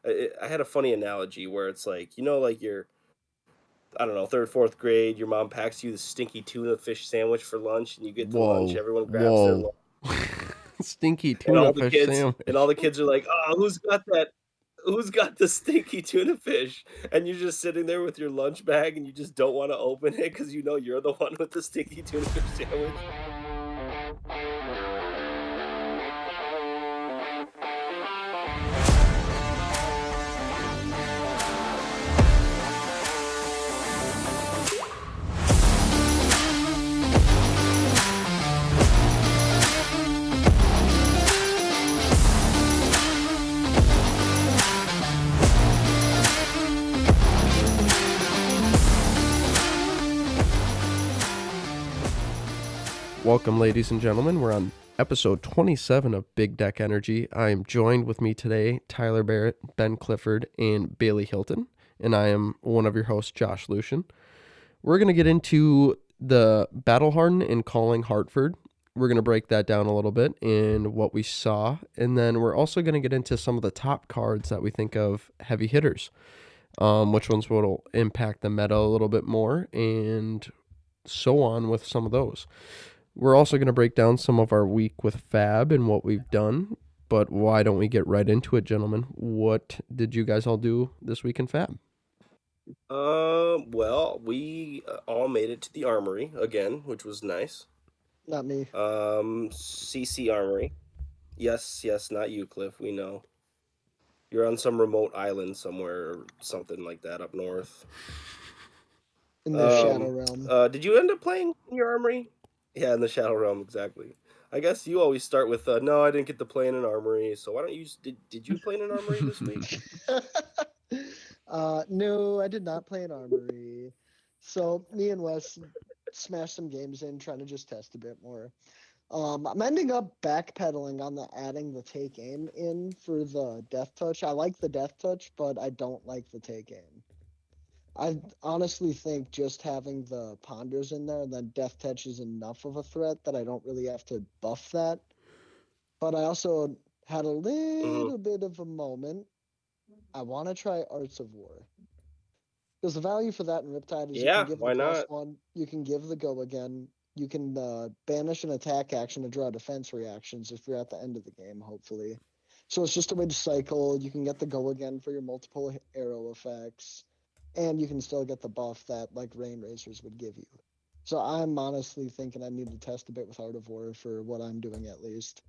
I had a funny analogy where it's like, like you're, I don't know, third, fourth grade, your mom packs you the stinky tuna fish sandwich for lunch, and you get to lunch, Whoa, everyone grabs their whoa. lunch, Stinky and tuna fish all sandwich. the kids are like, "Oh, who's got that? Who's got the stinky tuna fish?" And you're just sitting there with your lunch bag, and you just don't want to open it because you know you're the one with the stinky tuna fish sandwich. Welcome, ladies and gentlemen. We're on episode 27 of Big Deck Energy. I am joined with me today, Tyler Barrett, Ben Clifford, and Bailey Hilton. And I am one of your hosts, Josh Lucian. We're going to get into the Battle Harden and calling Hartford. We're going to break that down a little bit and what we saw. And then we're also going to get into some of the top cards that we think of heavy hitters. Which ones will impact the meta a little bit more, and so on with some of those. We're also going to break down some of our week with Fab and what we've done. But why don't we get right into it, gentlemen? What did you guys all do this week in Fab? Well, we all made it to the armory again, which was nice. Not me. CC Armory. Yes, not you, Cliff. We know. You're on some remote island somewhere or something like that up north. In the Shadow Realm. Did you end up playing in your armory? Yeah, in the Shadow Realm, exactly. I guess you always start with, no, I didn't get to play in an armory, so why don't you, did you play in an armory this week? No, I did not play an armory. So me and Wes smashed some games in, trying to just test a bit more. I'm ending up backpedaling on the adding the take aim in for the death touch. I like the death touch, but I don't like the take aim. I honestly think just having the ponders in there and then death touch is enough of a threat that I don't really have to buff that. But I also had a little bit of a moment. I want to try Arts of War. Because the value for that in Riptide is you can give the +1, you can give the go again, you can banish an attack action to draw defense reactions if you're at the end of the game, hopefully. So it's just a way to cycle. You can get the go again for your multiple arrow effects. And you can still get the buff that like Rain Racers would give you. So I'm honestly thinking I need to test a bit with Art of War for what I'm doing at least.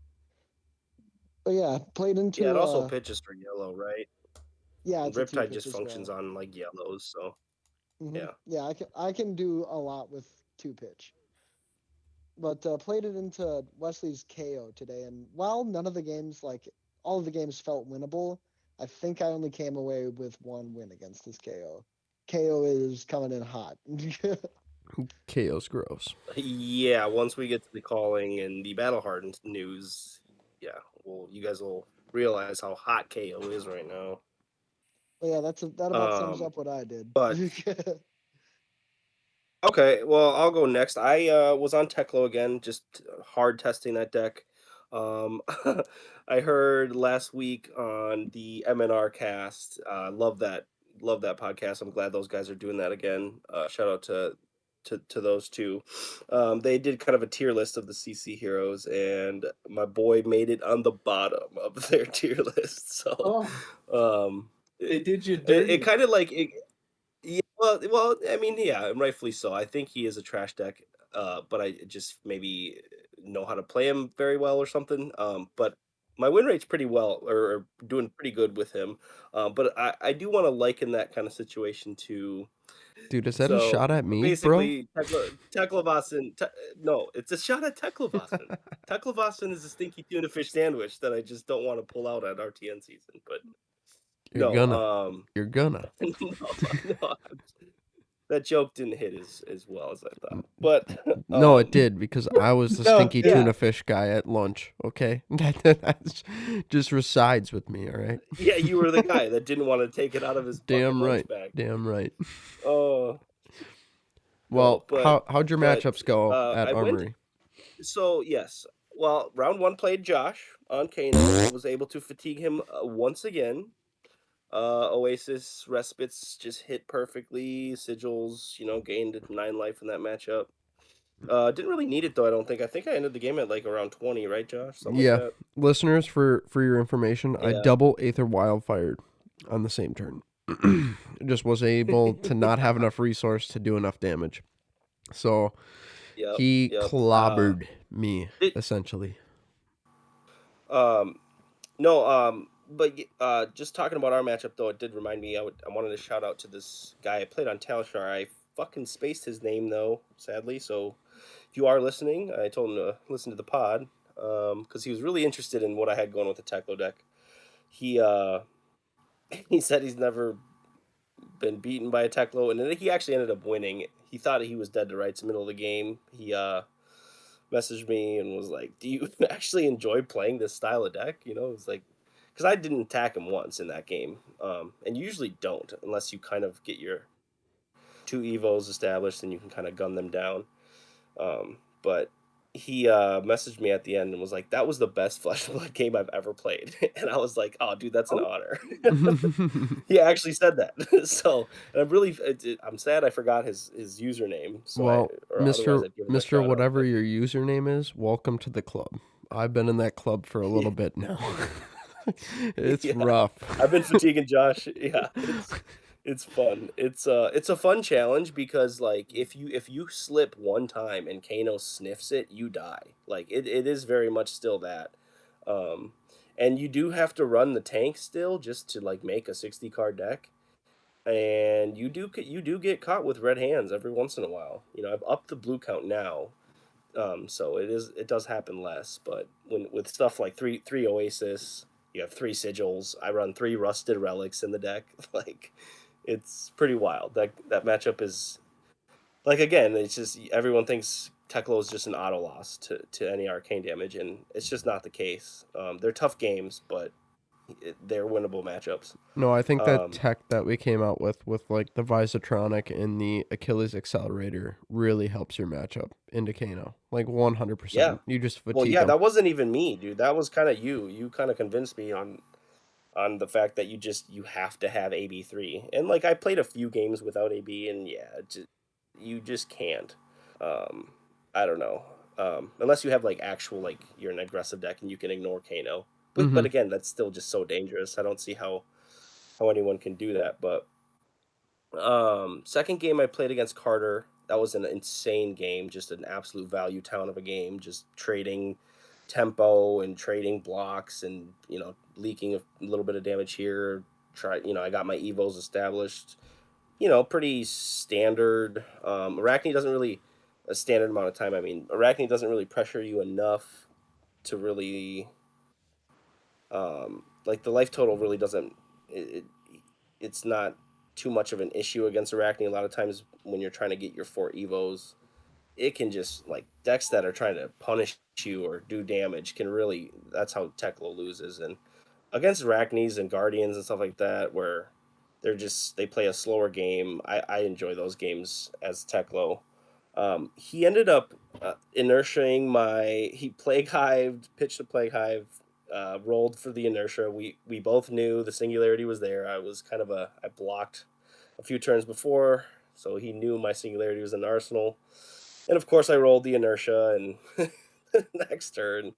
But yeah, played into... Yeah, it also pitches for yellow, right? Yeah, it's Riptide just functions on like yellows, so yeah. Yeah, I can do a lot with 2-pitch. But played it into Wesley's Kayo today, and while none of the games, like all of the games felt winnable, I think I only came away with 1 win against this Kayo. Kayo is coming in hot. Chaos gross. Yeah, once we get to the calling and the Battle Hardened news, yeah, well, you guys will realize how hot KO is right now. Well, yeah, that about sums up what I did. But okay, well, I'll go next. I was on Teklo again, just hard testing that deck. I heard last week on the MNR cast. Love that podcast. I'm glad those guys are doing that again. Shout out to those two. They did kind of a tier list of the CC heroes, and my boy made it on the bottom of their tier list. So, they did you dirty. It kind of like it. Yeah, well, I mean, yeah, rightfully so. I think he is a trash deck, but I just maybe know how to play him very well or something. But my win rate's pretty well, or doing pretty good with him. But I do want to liken that kind of situation to. Dude, is that a shot at me, basically, bro? Teklevasen. No, it's a shot at Teklevasen. Teklevasen is a stinky tuna fish sandwich that I just don't want to pull out at RTN season, but. You're gonna. No, that joke didn't hit as well as I thought. But no, it did, because I was the stinky tuna fish guy at lunch. Okay, that just resides with me. All right. Yeah, you were the guy that didn't want to take it out of his damn right. Bag. Damn right. Oh. Well, how'd your matchups go at Armory? So yes, well, round 1 played Josh on Kano. I was able to fatigue him once again. Oasis respites just hit perfectly. Sigils, gained 9 life in that matchup. Didn't really need it though. I don't think. I think I ended the game at like around 20, right, Josh? Something like Yeah, that. listeners, for your information, I Yeah. double Aether Wildfired on the same turn. Just was able to not have enough resource to do enough damage. So Yep. he Yep. clobbered me, Did essentially. um no but just talking about our matchup though, it did remind me. I wanted to shout out to this guy I played on Talishar. I fucking spaced his name though, sadly. So if you are listening, I told him to listen to the pod because he was really interested in what I had going with the Teklo deck. He he said he's never been beaten by a Teklo, and then he actually ended up winning. He thought he was dead to rights middle of the game. He messaged me and was like, "Do you actually enjoy playing this style of deck?" It was like, because I didn't attack him once in that game, and you usually don't unless you kind of get your two evos established and you can kind of gun them down. But he messaged me at the end and was like, "That was the best Flesh and Blood game I've ever played," and I was like, "Oh, dude, that's an honor." He actually said that. So, and I'm sad I forgot his username. Well, Or otherwise Mr. I'd give him a Mr. shout out. Whatever But your username is, welcome to the club. I've been in that club for a yeah, little bit now. It's yeah, rough. I've been fatiguing Josh. Yeah, it's fun. It's a fun challenge because like if you slip one time and Kano sniffs it, you die. Like it is very much still that. Um, and you do have to run the tank still just to like make a 60 card deck. And you do get caught with red hands every once in a while. I've upped the blue count now, so it does happen less. But when with stuff like three Oasis, you have three Sigils. I run three Rusted Relics in the deck. Like, it's pretty wild. That matchup is like, again, it's just everyone thinks Teklo is just an auto loss to any arcane damage, and it's just not the case. They're tough games, but they're winnable matchups. No, I think that Um, tech that we came out with like the Visotronic and the Achilles Accelerator really helps your matchup into Kano. Like yeah. 100%. You just Well, fatigue yeah, them. that wasn't even me, dude. That was kind of you. You kind of convinced me on the fact that you have to have AB3. And like I played a few games without AB, and yeah, you just can't. Um, I don't know. Unless you have like actual like you're an aggressive deck and you can ignore Kano. But Mm-hmm. again, that's still just so dangerous. I don't see how anyone can do that. But second game I played against Carter, that was an insane game, just an absolute value town of a game, just trading tempo and trading blocks and, leaking a little bit of damage here. I got my evos established, pretty standard. Arachne doesn't really a standard amount of time. I mean, Arachne doesn't really pressure you enough to really like the life total really doesn't it, it's not too much of an issue against Arachne. A lot of times when you're trying to get your four evos, it can just like decks that are trying to punish you or do damage can really that's how Tekla loses. And against Arachnes and Guardians and stuff like that, where they play a slower game, I enjoy those games as Teklo. He ended up inertiaing he plague hived, pitched a plague hive, rolled for the inertia. We both knew the singularity was there. I blocked a few turns before, so he knew my singularity was in arsenal. And of course, I rolled the inertia, and next turn,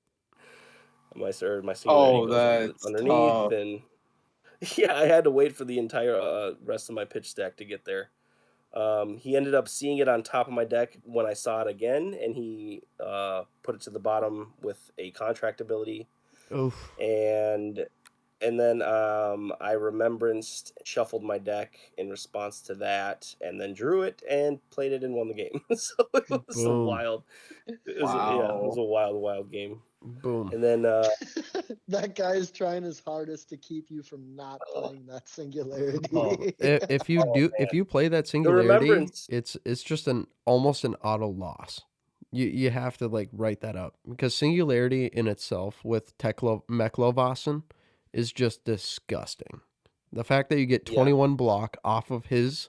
my singularity Oh, goes that's underneath, tough. and yeah, I had to wait for the entire rest of my pitch stack to get there. He ended up seeing it on top of my deck when I saw it again, and he put it to the bottom with a contract ability, Oof. and then I remembranced, shuffled my deck in response to that, and then drew it and played it and won the game. So it was a Boom. wild, it was Wow. a wild game. Boom. And then That guy is trying his hardest to keep you from not oh, playing that Oh, singularity. If you oh do if man, you play that the singularity, remembrance. it's just an almost an auto loss. You have to like write that up because singularity in itself with Teklo Meklovasin is just disgusting. The fact that you get Yeah. 21 block off of his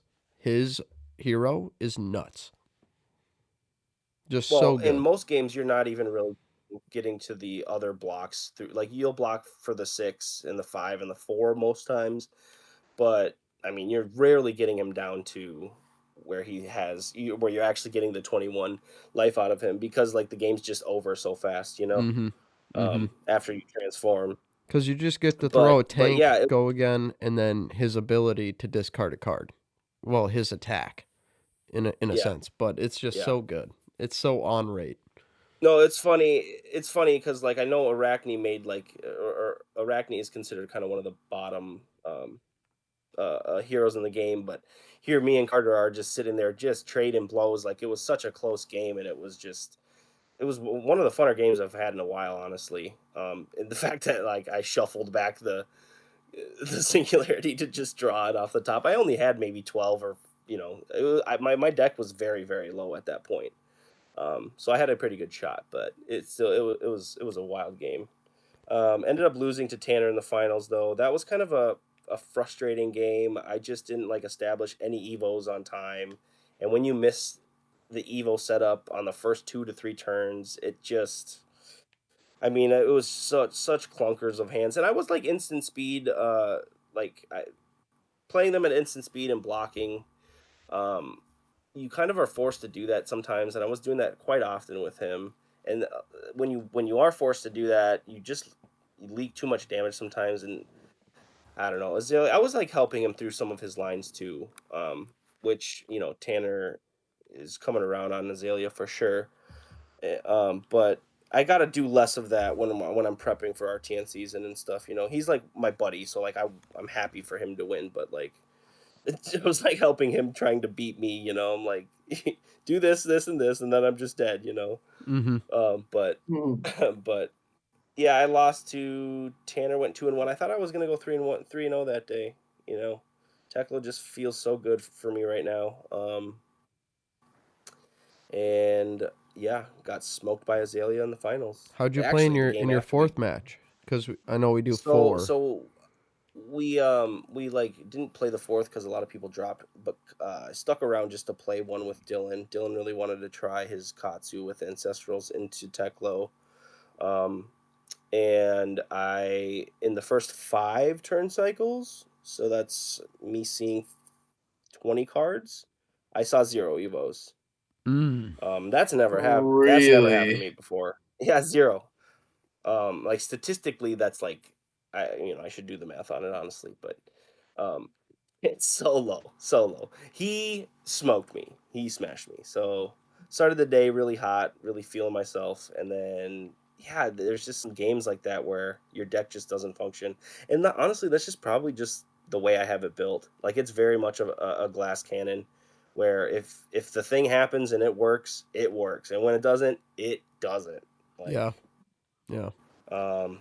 hero is nuts. Just Well, so in good. most games, you're not even really getting to the other blocks through. Like you'll block for the 6 and the 5 and the 4 most times, but I mean, you're rarely getting him down to where you're actually getting the 21 life out of him because like the game's just over so fast, Mm-hmm. Mm-hmm. after you transform. Because you just get to throw a But tank, yeah, go again, and then his ability to discard a card. Well, his attack, in a yeah, sense, but it's just yeah. so good. It's so on rate. No, it's funny. It's funny because like I know Arachne made like or Arachne is considered kind of one of the bottom heroes in the game, but here me and Carter are just sitting there just trading blows. Like it was such a close game, and it was one of the funner games I've had in a while, honestly. And the fact that like I shuffled back the singularity to just draw it off the top. I only had maybe 12 or my deck was very low at that point. So I had a pretty good shot, but it was a wild game. Ended up losing to Tanner in the finals, though. That was kind of a frustrating game. I just didn't like establish any evos on time, and when you miss the evo setup on the first 2 to 3 turns, it just. I mean, it was such clunkers of hands, and I was like instant speed, playing them at instant speed and blocking. Um, you kind of are forced to do that sometimes, and I was doing that quite often with him. And when you are forced to do that, you leak too much damage sometimes, and I don't know. Azalea, I was like helping him through some of his lines too, which Tanner is coming around on Azalea for sure. But I got to do less of that when I'm prepping for RTN season and stuff. He's like my buddy, so like I'm happy for him to win, but like it was like helping him trying to beat me. I'm like, do this, and this, and then I'm just dead. Mm-hmm. But Hmm. but yeah, I lost to Tanner. Went 2-1. I thought I was gonna go 3-1, 3-0 that day. Tekla just feels so good for me right now. And yeah, got smoked by Azalea in the finals. How'd you play in Actually, the your game in your after we fourth match? Because I know we do so four. so we like didn't play the fourth because a lot of people dropped, but I stuck around just to play one with Dylan. Dylan really wanted to try his Katsu with Ancestrals into Teklo. Um, and I in the first 5 turn cycles, so that's me seeing 20 cards. I saw 0 evos. Mm. That's never happened to Really? me before. Yeah, 0. Like statistically, that's like I should do the math on it honestly, but um, it's so low. He smoked me. He smashed me. So started the day really hot, really feeling myself, and then yeah, there's just some games like that where your deck just doesn't function, and honestly, that's just probably just the way I have it built. Like it's very much of a glass cannon, where if the thing happens and it works, and when it doesn't, it doesn't. Like Yeah. Yeah.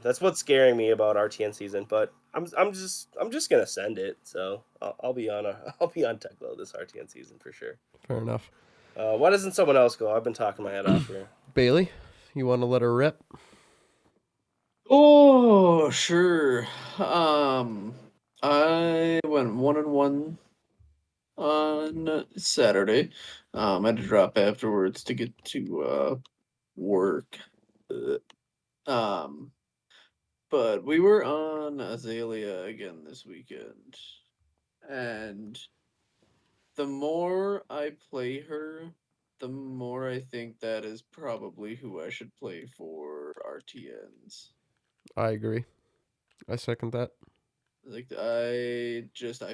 that's what's scaring me about RTN season, but I'm just gonna send it. So I'll be on I'll be on Techlo this RTN season for sure. Fair enough. Why doesn't someone else go? I've been talking my head off here. Bailey, you want to let her rip? Oh, sure. Um, I went 1-1 on Saturday. I had to drop afterwards to get to work. Uh, Um, but we were on Azalea again this weekend, and the more I play her, the more I think that is probably who I should play for RTNs. I agree. I second that. Like I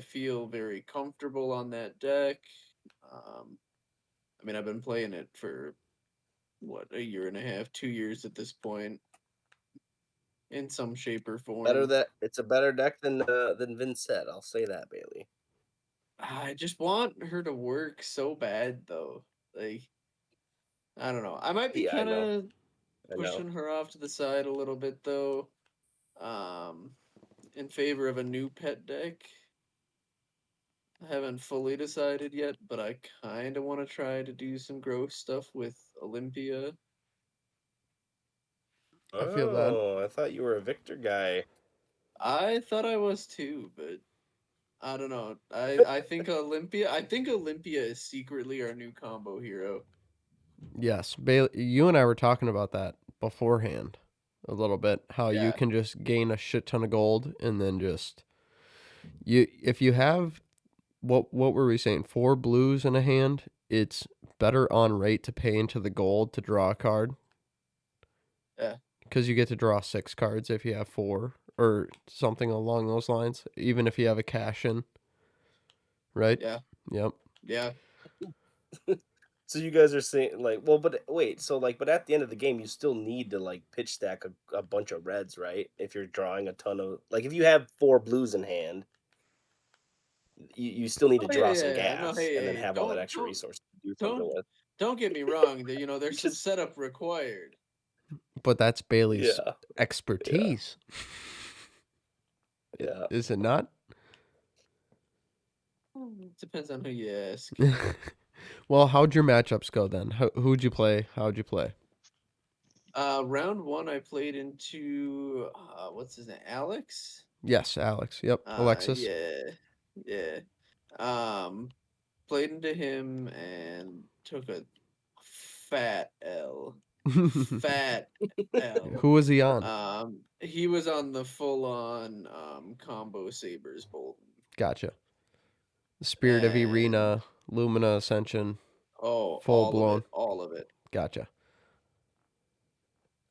feel very comfortable on that deck. Um, I mean I've been playing it for what, a year and a half, 2 years at this point, in some shape or form. It's a better deck than Vince said. I'll say that, Bailey. I just want her to work so bad though. Like I don't know. I might be Yeah, I kind know. of I know. pushing her off to the side a little bit though. In favor of a new pet deck. I haven't fully decided yet, but I kind of want to try to do some growth stuff with Olympia. I feel that. Oh, I thought you were a Victor guy. I thought I was too, but I don't know. I think Olympia is secretly our new combo hero. Yes, Bailey. You and I were talking about that beforehand a little bit. How you Yeah. can just gain a shit ton of gold and then just If you have what were we saying? 4 blues in a hand, it's better on rate to pay into the gold to draw a card Yeah. because you get to draw 6 cards if you have 4 or something along those lines. Even if you have a Cashin, right? Yeah. Yep. Yeah. So you guys are saying like, well, but wait, so like, but at the end of the game, you still need to like pitch stack a bunch of reds, right? If you're drawing a ton of like, if you have 4 blues in hand, you still need to Oh yeah, draw some yeah, yeah. No, gas hey, and then hey, have all that extra resource to do something don't with. don't get me wrong. There's some Just setup required. But that's Bailey's yeah, yeah, expertise, yeah. is it not? Depends on who you ask. Well, how'd your matchups go then? Who'd you play? How'd you play? Round one, I played into what's his name, Alex. Yes, Alex. Yep, Alexis. Yeah, yeah. Um, Played into him and took a fat L. Fat L. Who was he on? He was on the full on combo Sabers Bolton. Gotcha. Spirit of And Irina, Lumina Ascension, oh, full all of blown. it, all of it. Gotcha.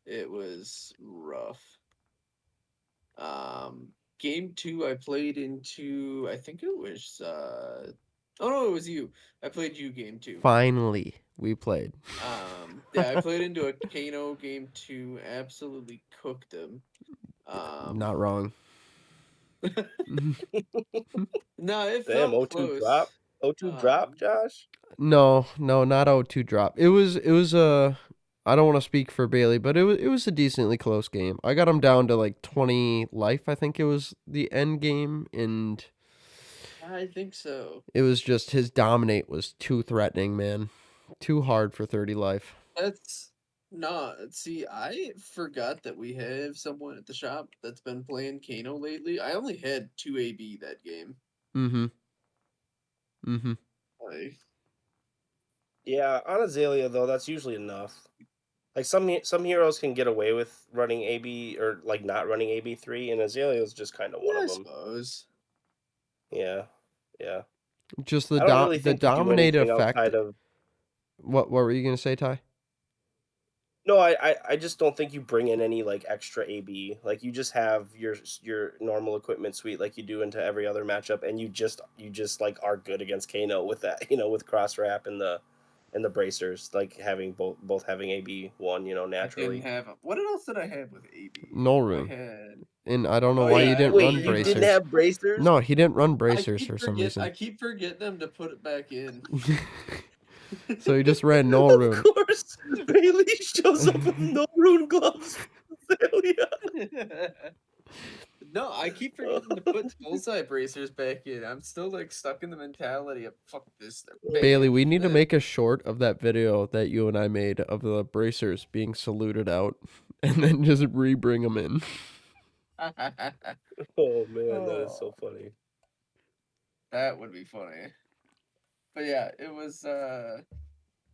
It was rough. Game two, I played into. I think it was. Oh no, it was you. I played you game two. Finally, we played. Yeah, I played into a Kano game two. Absolutely cooked him. Not wrong. No, it Damn, felt 0-2 drop, close. 0-2 drop, Um, Josh. No, not 0-2 drop. It was I don't want to speak for Bailey, but it was a decently close game. I got him down to like 20 life, I think it was the end game, and I think so. it was just his dominate was too threatening, man. Too hard for 30 life. That's not. See, I forgot that we have someone at the shop that's been playing Kano lately. I only had 2 AB that game. Mm-hmm. Mm-hmm. Like, Yeah, on Azalea though, that's usually enough. Like some heroes can get away with running AB or like not running AB3, and Azalea is just kind of one yeah, I of them. suppose. Yeah, yeah. Just I don't really the think you do dominate anything effect. outside of. What were you gonna say, Ty? No, I just don't think you bring in any like extra AB. Like you just have your normal equipment suite like you do into every other matchup, and you just like are good against Kano with that, with cross wrap and the bracers, like having both having AB1, I didn't naturally. have. What else did I have with AB? No I rune. had. And I don't know Oh why yeah, you I didn't had Wait, run you Lumina. didn't bracers. have bracers? No, he didn't run bracers for some reason. I keep forgetting them to put it back in. So he just ran no Of rune. course, Bailey shows up with no rune gloves for Azalea. No, I keep forgetting to put bullseye bracers back in. I'm still like stuck in the mentality of fuck this. They're Bailey, banned. we need to make a short of that video that you and I made of the bracers being saluted out and then just re-bring them in. Oh man, that is Oh, so funny. that would be funny. But yeah, it was a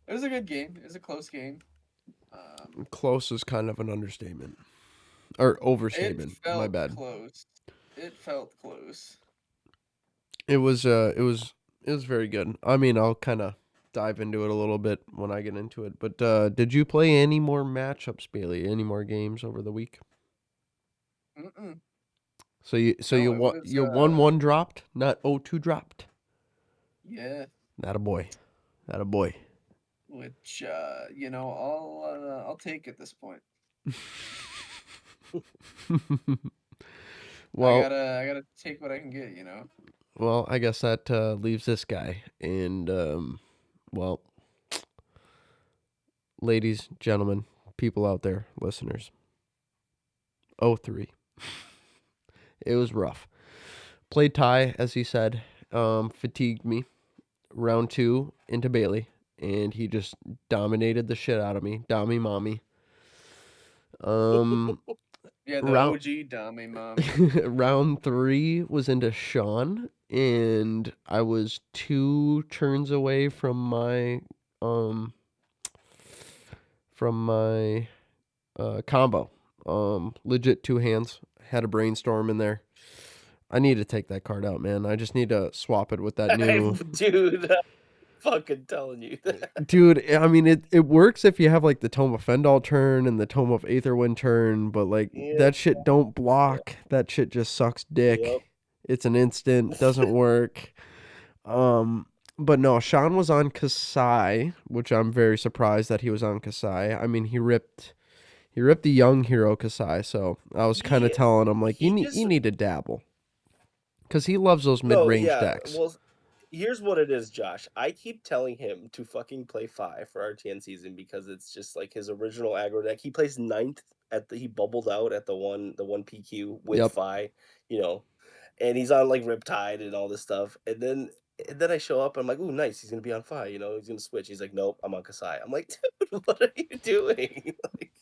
good game. It was a close game. Close is kind of an understatement. Or It overstatement. My felt bad. close. It felt close. It was very good. I mean, I'll kind of dive into it a little bit when I get into it. But did you play any more matchups, Bailey? Any more games over the week? Mm-mm. So you No, it won was your 1-1 dropped, not 0-2 dropped. yeah. Not a boy. Not a boy. Which I'll take at this point. Well, I gotta take what I can get. well, I guess that leaves this guy. And well, ladies, gentlemen, people out there, listeners. 0-3. It was rough. Played Ty, as he said, fatigued me. Round 2 into Bailey, and he just dominated the shit out of me. Dommy mommy. Yeah, the Round OG dummy mommy. round 3 was into Sean, and I was 2 turns away um from my combo. Legit 2 hands. Had a brainstorm in there. I need to take that card out, man. I just need to swap it with that new. Dude, I'm fucking telling you. Dude, I mean, it works if you have like the Tome of Fendal turn and the Tome of Aetherwind turn, but like Yeah, that shit don't yeah, block. That shit just sucks yep. dick. It's an instant, doesn't work. Um, but no, Sean was on Kasai, which I'm very surprised that he was on Kasai. I mean, he ripped the young hero Kasai, so I was kind of He telling him like he you just need to dabble because he loves those mid no, range yeah. decks. Well, here's what it is, Josh. I keep telling him to fucking play 5 for RTN season because it's just like his original aggro deck. He plays ninth he bubbled out at the one PQ with Yep, Fi, you know, and he's on like Riptide and all this stuff. And then I show up, I'm like, "Ooh, nice. He's gonna be on Fi, he's gonna switch." He's like, "Nope, I'm on Kasai." I'm like, "Dude, what are you doing?" like,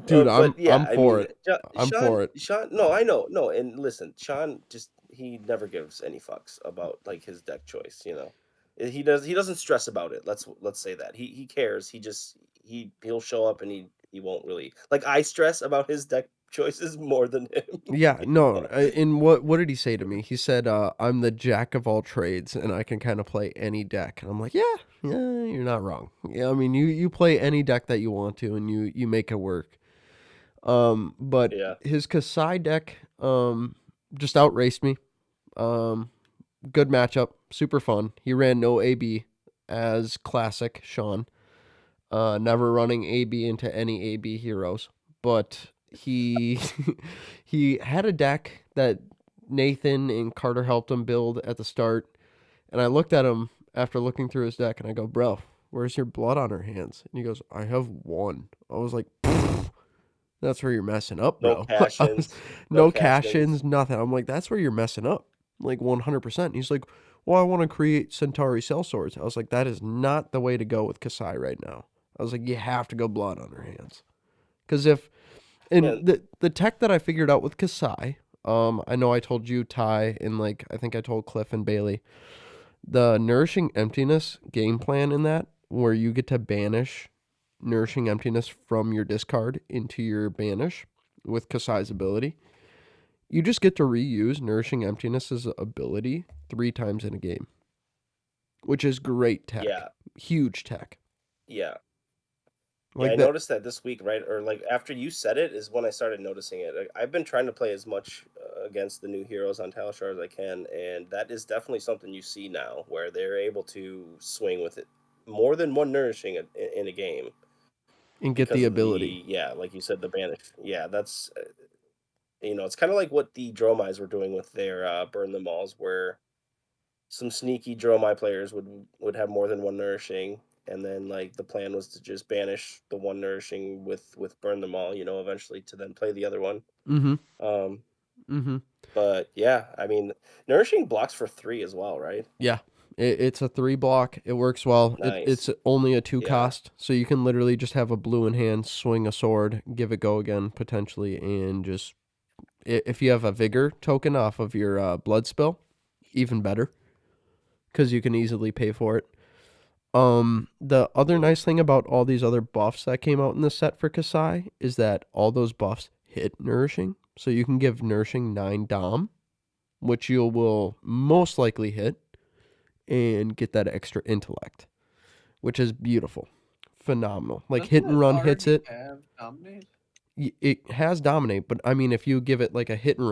dude, but I'm yeah, I for mean, it. I'm Sean, for it. Sean, no, I know, no, and listen, Sean just he never gives any fucks about like his deck choice. He doesn't stress about it. Let's say that he cares. He'll show up and he won't really like I stress about his deck choices more than him. Yeah, you no. know? In what did he say to me? He said, "I'm the jack of all trades, and I can kind of play any deck." And I'm like, "Yeah, yeah, you're not wrong. Yeah, I mean, you play any deck that you want to, and you make it work." But Yeah, his Kasai deck, just outraced me. Good matchup, super fun. He ran no AB as classic Sean. Never running AB into any AB heroes, but he he had a deck that Nathan and Carter helped him build at the start, and I looked at him after looking through his deck, and I go, "Bro, where's your blood on her hands?" And he goes, "I have one." I was like, "That's where you're messing up, no bro." I was, cash-ins, no no cash-ins. cash-ins, nothing. I'm like, "That's where you're messing up, like 100%." He's like, "Well, I want to create Centauri Cell Swords." I was like, "That is not the way to go with Kasai right now." I was like, "You have to go blood on her hands." Because if and Man, the tech that I figured out with Kasai, I know I told you Ty and like I think I told Cliff and Bailey, the nourishing emptiness game plan in that where you get to banish nourishing emptiness from your discard into your banish with Kasai's ability. You just get to reuse nourishing emptiness's ability 3 times in a game, which is great tech, yeah, huge tech. yeah. Yeah, Like I that. noticed that this week, right? Or like after you said it is when I started noticing it. Like, I've been trying to play as much against the new heroes on Talishar as I can, and that is definitely something you see now, where they're able to swing with it more than one nourishing in a game And get the because of ability. like you said, the banish. Yeah, that's it's kind of like what the Dromais were doing with their burn the malls, where some sneaky Dromai players would have more than one nourishing, and then like the plan was to just banish the one nourishing with burn them all, eventually to then play the other one. Mm-hmm. Um, Mm-hmm. but yeah, I mean, nourishing blocks for 3 as well, right? Yeah, it's a 3 block. It works well. It's Nice. only a 2 Yeah. cost, so you can literally just have a blue in hand, swing a sword, give it go again potentially, and just if you have a vigor token off of your blood spill, even better because you can easily pay for it. The other Mhm. nice thing about all these other buffs that came out in the set for Kasai is that all those buffs hit nourishing, so you can give nourishing 9 dom, which you will most likely hit and get that extra intellect, which is beautiful, phenomenal. Like hit Doesn't and it run hits already it. have dominate? It has dominate, but I mean, if you give it like a hit and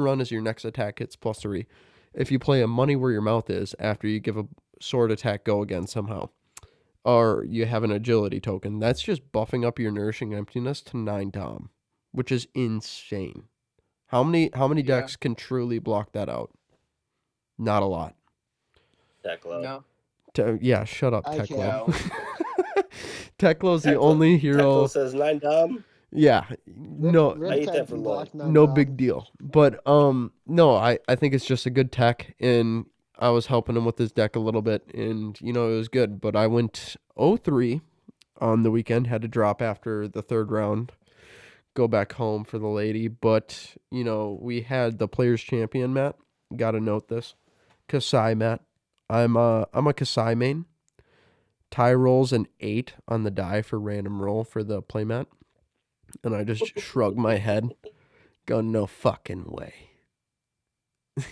run is your next attack. It's +3. If you play a money where your mouth is after you give a sword attack go again somehow, or you have an agility token, that's just buffing up your nourishing emptiness to 9 dom, which is insane. How many Yeah. decks can truly block that out? Not a lot. Teklo. No. Yeah, shut up, I Teklo. can. No. Teklo's the Teklo only Teklo hero. says 9 dom. Yeah, no, I ate Riptide that for can lunch. block 9 no dom. big deal. But no, I think it's just a good tech, and I was helping him with his deck a little bit, and it was good. But I went 0-3 on the weekend. Had to drop after the third round, go back home for the lady. But we had the players champion Matt. Got to note this, Kasai Matt. I'm a Kasai main. Ty rolls an 8 on the die for random roll for the playmat, and I just shrug my head, go no fucking way.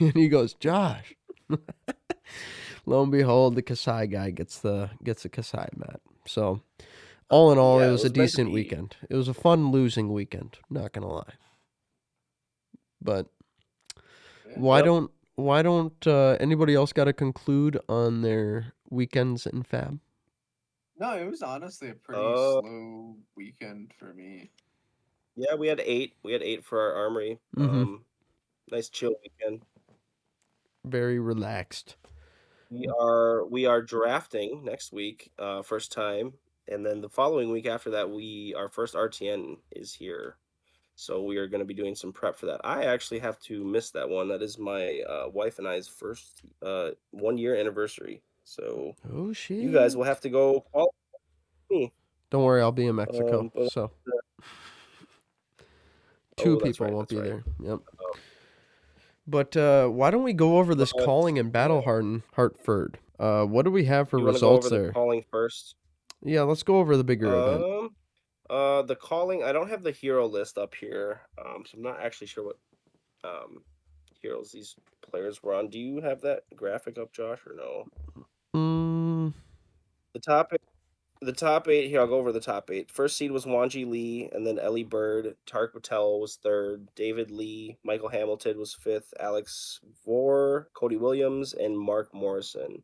And he goes, Josh. Lo and behold, the Kasai guy gets the Kasai mat. So all in all, it Yeah, it was a was meant to decent be. weekend. It was a fun losing weekend, not gonna lie. But Yeah. why Yep. don't why don't anybody else got to conclude on their weekends in Fab? No, it was honestly a pretty Uh, slow weekend for me. yeah, we had 8. We had 8 for our armory. Mm-hmm. Nice chill weekend. Very relaxed. We are drafting next week, first time, and then the following week after that, our first RTN is here. So we are going to be doing some prep for that. I actually have to miss that one. That is my wife and I's first 1 year anniversary. So Oh you guys will shit! have to go follow me. Don't worry, I'll be in Mexico, But so two oh, that's people right. won't That's be right. there. Yep. Um, But why don't we go over this but calling and battle harden Hartford? What do we have for you want to go results over the there? calling first? Yeah, let's go over the bigger event. Um, the calling. I don't have the hero list up here, so I'm not actually sure what um heroes these players were on. Do you have that graphic up, Josh, or no? Mm, The top The top 8 here, I'll go over the top 8. First seed was Wanji Lee, and then Ellie Bird. Tark Patel was third. David Lee, Michael Hamilton was fifth. Alex Vore, Cody Williams, and Mark Morrison.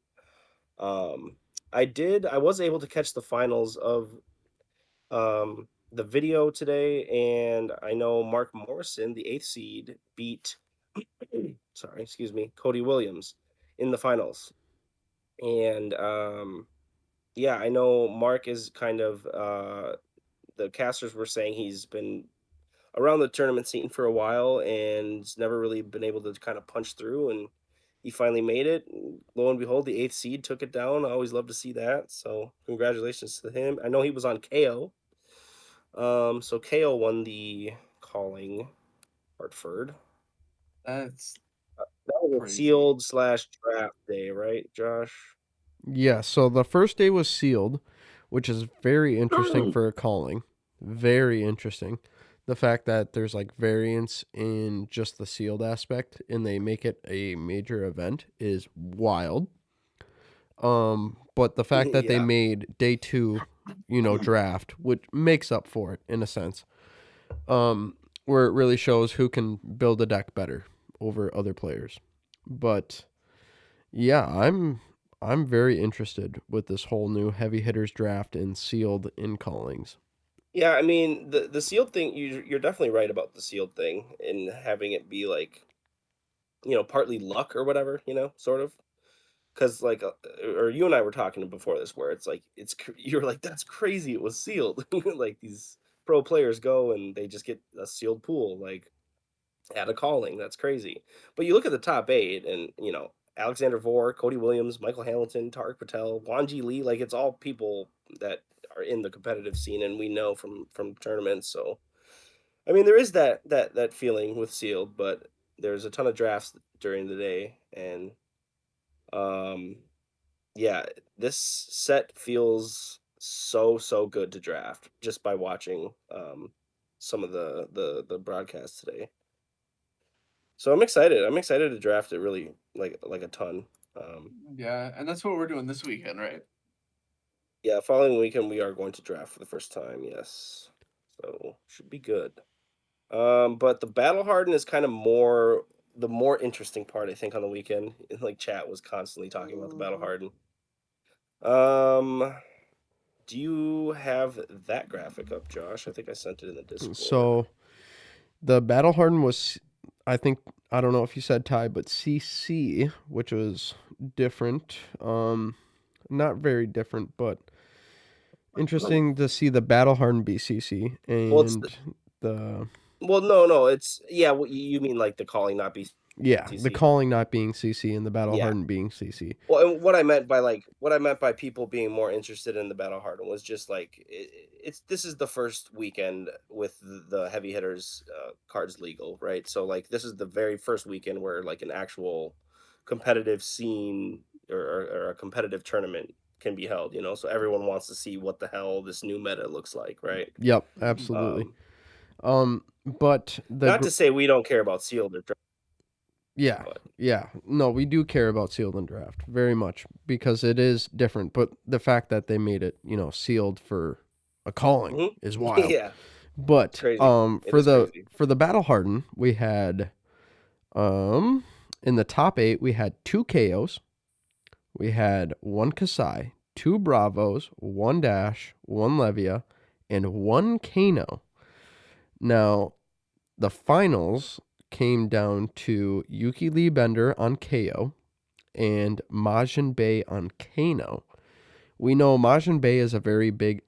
Um, I was able to catch the finals of the video today, and I know Mark Morrison, the 8th seed, beat, sorry, excuse me, Cody Williams in the finals. And yeah, I know Mark is kind of the casters were saying he's been around the tournament scene for a while and never really been able to kind of punch through, and he finally made it. And lo and behold, the 8th seed took it down. I always love to see that. So congratulations to him. I know he was on KO. So KO won the calling Hartford. That's That was a crazy. sealed slash draft day, right, Josh? yeah, so the first day was sealed, which is very interesting for a calling. Very interesting. The fact that there's like variance in just the sealed aspect and they make it a major event is wild. But the fact that they Yeah. made day two, draft, which makes up for it in a sense. Where it really shows who can build a deck better over other players. But yeah, I'm very interested with this whole new heavy hitters draft and sealed in callings. Yeah, I mean the sealed thing. You're definitely right about the sealed thing and having it be like partly luck or whatever, sort of. Because like, or you and I were talking before this, where it's like you're like that's crazy. It was sealed. Like these pro players go and they just get a sealed pool like at a calling. That's crazy. But you look at the top 8, and Alexander Vore, Cody Williams, Michael Hamilton, Tarek Patel, Wanji Lee. Like it's all people that are in the competitive scene, and we know from tournaments. So I mean, there is that feeling with sealed, but there's a ton of drafts during the day, and um yeah, this set feels so good to draft just by watching some of the broadcasts today. So I'm excited. I'm excited to draft it really like a ton. Um Yeah, and that's what we're doing this weekend, right? yeah, following weekend we are going to draft for the first time, yes. So should be good. But the battle harden is kind of the more interesting part, I think, on the weekend. Like chat was constantly talking about the battle Mhm. harden. Um Do you have that graphic up, Josh? I think I sent it in the Discord. So the battle harden was, I think, I don't know if you said tie, but CC, which was different. Not very different, but interesting to see the battle harden BCC Well, it's and the well, no, it's yeah. What you mean, like the calling not the BCC? calling not being CC and the battle Yeah. harden being CC. Well, and what I meant by people being more interested in the battle harden was just like it's this is the first weekend with the heavy hitters cards legal, right? So like this is the very first weekend where like an actual competitive scene or a competitive tournament can be held. So everyone wants to see what the hell this new meta looks like, right? Yep, absolutely. Um, But the Not to say we don't care about sealed or draft. Yeah, But yeah. No, we do care about sealed and draft very much because it is different. But the fact that they made it, sealed for a calling mhm. is wild. Yeah, it's But crazy. It for is the crazy. for the battle harden, we had in the top 8 we had 2 KOs, we had 1 Kasai, 2 Bravos, 1 Dash, 1 Levia, and 1 Kano. Now, the finals came down to Yuki Lee Bender on KO and Majin Bay on Kano. We know Majin Bay is a very big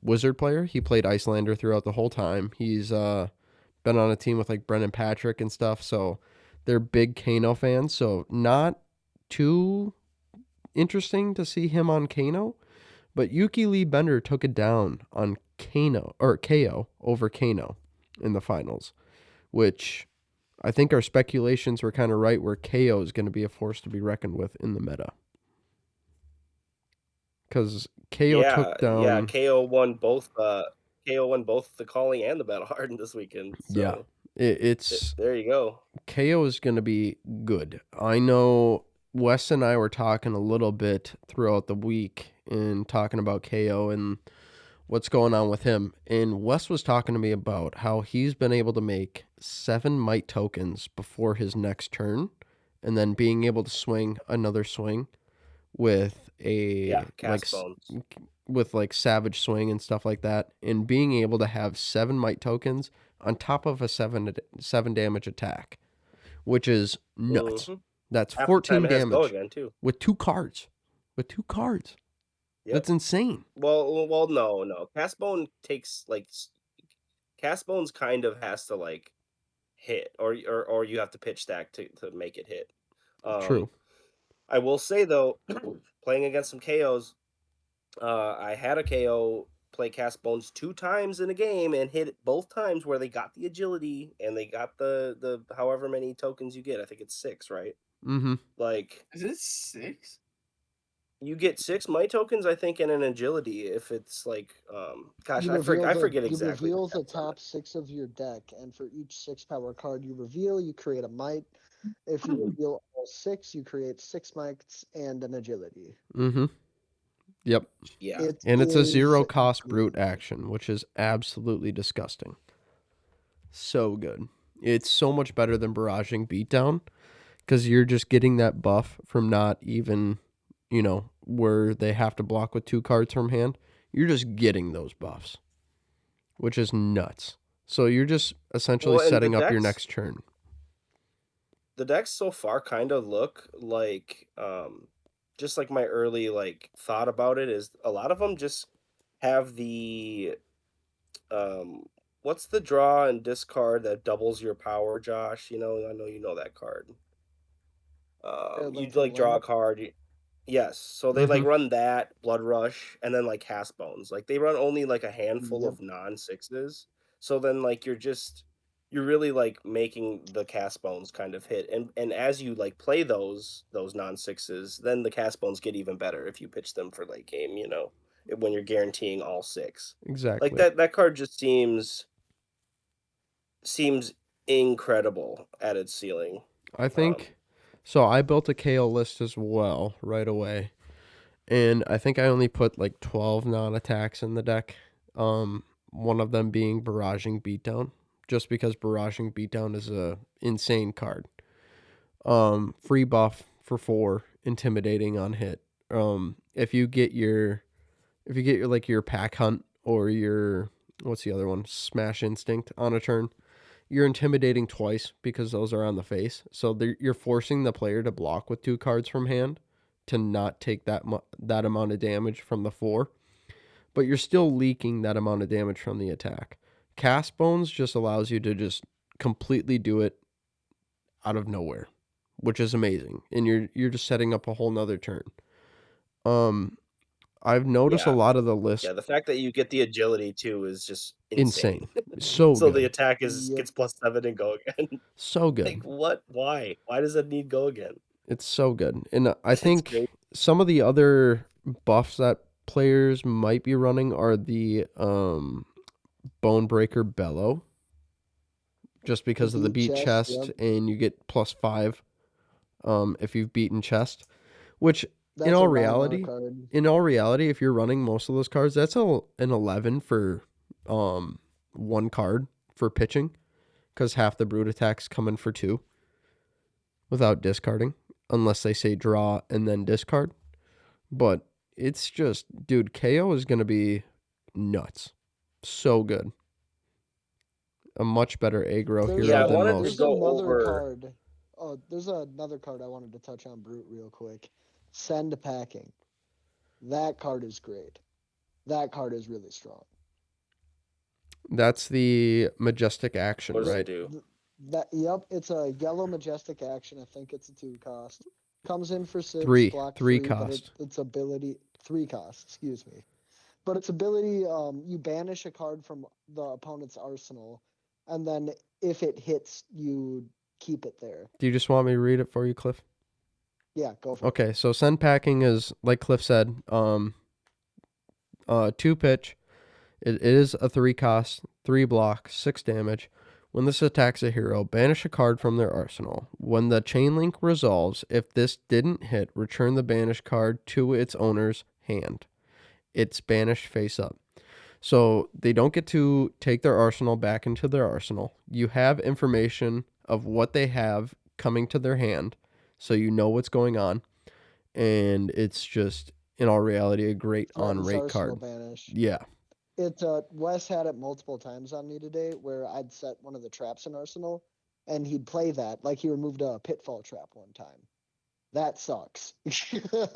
wizard player. He played Icelander throughout the whole time. He's been on a team with like Brendan Patrick and stuff, so they're big Kano fans. So not too interesting to see him on Kano, but Yuki Lee Bender took it down on Kano or KO over Kano in the finals, which I think our speculations were kind of right where KO is going to be a force to be reckoned with in the meta. Because KO Yeah, took yeah. down, KO won both the calling and the battle hardened this weekend. yeah, So it's there you go. KO is going to be good. I know Wes and I were talking a little bit throughout the week and talking about KO and what's going on with him. And Wes was talking to me about how he's been able to make 7 might tokens before his next turn and then being able to swing another swing with Yeah, a cast bones. with like savage swing and stuff like that, and being able to have 7 might tokens on top of a 7 damage attack, which is nuts. Hmm. That's Half the time 14 it has go damage again too. with 2 cards. Yep. That's insane. Well, no. Cast bones kind of has to like hit, or you have to pitch stack to make it hit. True. I will say though, playing against some KOs, I had a KO play cast bones 2 times in a game and hit it both times where they got the agility and they got the however many tokens you get. I think it's 6, right? Mm-hmm. Like Is it 6? you get 6 might tokens, I think, and an agility if it's like gosh, You I reveal the forget you exactly the reveal the stats on top 6 of your deck, and for each 6 power card you reveal, you create a might. If you reveal all 6, you create 6 mites and an agility. Mm-hmm. Yep. it. Yeah. It And it's a is 0 cost brute good. action, which is absolutely disgusting. So good. It's so much better than barraging beatdown because you're just getting that buff from not even, where they have to block with 2 cards from hand. You're just getting those buffs, which is nuts. So you're just essentially Well, and setting up your next turn. the decks so far kind of look like just like my early like thought about it is a lot of them just have the um what's the draw and discard that doubles your power, Josh? I know you know that card. Link You'd for the like draw a lineup. card. Yes, so they like Mm-hmm. run that Blood Rush and then like Cast Bones. Like they run only like a handful Yep. of non-6s. So then like you're really like making the Cast Bones kind of hit. And as you like play those non-6s, then the Cast Bones get even better if you pitch them for late game, when you're guaranteeing all 6. Like Exactly. that card just seems incredible at its ceiling. I Um think so. I built a KO list as well right away. And I think I only put like 12 non-attacks in the deck. One of them being Barraging Beatdown, just because Barraging Beatdown is a insane card. Free buff for 4, intimidating on hit. If you get your like your Pack Hunt or your what's the other one? Smash Instinct on a turn, you're intimidating twice because those are on the face. So you're forcing the player to block with 2 cards from hand to not take that amount of damage from the 4, but you're still leaking that amount of damage from the attack. Cast Bones just allows you to just completely do it out of nowhere, which is amazing, and you're just setting up a whole nother turn. Um, I've noticed a yeah. lot of the list Yeah, the fact that you get the agility too is just insane. insane, so So the good, attack Yep. gets +7 and go again. so good. Like what? Why? Why does it need go again? It's so good. And I It's great. think some of the other buffs that players might be running are the Bonebreaker Bellow, just The because of the beat beat chest, chest, yep. and you get +5 if you've beaten chest. Which in That's a all Ragnar reality, card. if you're running most of those cards, that's an 11 for one card for pitching, because half the brute attacks come in for 2 without discarding, unless they say draw and then discard. But it's just, dude, Kayo is going to be nuts. So good. A much better aggro There's Yeah, hero I than wanted to there's most. go another over. card. Oh, there's another card I wanted to touch on Brute real quick. Send packing. That card is great. That card is really strong. That's the majestic What action, does The, it right? do? yep, it's a yellow majestic action. I think it's a 2 cost. Comes in for 6, Three. block Three 3, but cost. its ability 3 cost, excuse me. But its ability, you banish a card from the opponent's arsenal, and then if it hits, you keep it there. Do you just want me to read it for you, Cliff? Yeah, go for it. Okay, so send packing is, like Cliff said, 2 pitch. It is a 3 cost, 3 block, 6 damage. When this attacks a hero, banish a card from their arsenal. When the chain link resolves, if this didn't hit, return the banished card to its owner's hand. It's banished face up. So they don't get to take their arsenal back into their arsenal. You have information of what they have coming to their hand, so you know what's going on. And it's just, in all reality, a great on Threatens rate arsenal card. banish. Yeah. It Wes had it multiple times on me today where I'd set one of the traps in arsenal, and he'd play that like he removed a pitfall trap one time. That sucks. Yeah, That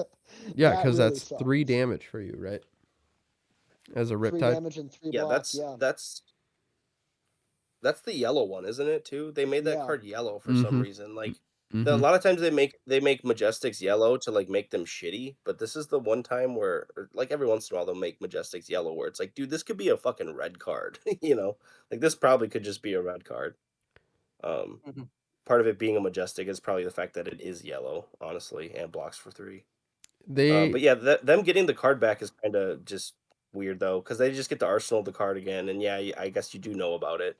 because really that's 3 sucks. damage for you, right? As a 3 Riptide. damage and 3 Yeah, block. Yeah, that's the yellow one, isn't it? Too. They made that yeah. card yellow for some Mm-hmm. reason. Like a Mm-hmm. lot of times they make majestics yellow to like make them shitty, but this is the one time where, or, like every once in a while, they'll make majestics yellow where it's like, dude, this could be a fucking red card. Like this probably could just be a red card. Um, Mhm. Part of it being a majestic is probably the fact that it is yellow, honestly, and blocks for 3. They But yeah, them getting the card back is kind of just weird though, because they just get to arsenal the card again, and yeah, I guess you do know about it,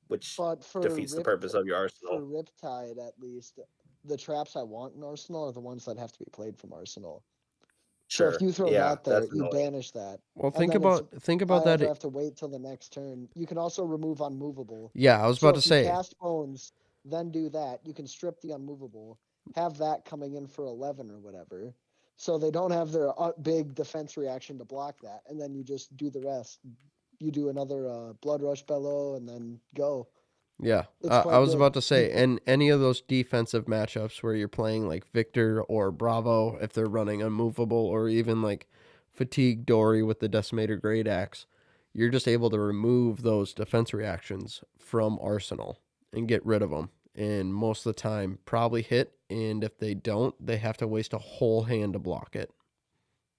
which But defeats the purpose of your for arsenal. Riptide at least, the traps I want in Arsenal are the ones that have to be played from Arsenal. So if Sure, you throw yeah, that there, that's you annoying. banish that, well and think then it's about think I about that. either have to wait till the next turn. You can also remove unmovable. Yeah, I was So about to if you say. cast Bones, then do that, you can strip the unmovable, have that coming in for 11 or whatever. So they don't have their big defense reaction to block that, and then you just do the rest. You do another Blood Rush Bellow, and then go. Yeah, It's I quite was about good. to say, and any of those defensive matchups where you're playing like Victor or Bravo, if they're running unmovable, or even like Fatigue Dory with the Decimator Great Axe, you're just able to remove those defense reactions from Arsenal and get rid of them. And most of the time, probably hit. And if they don't, they have to waste a whole hand to block it,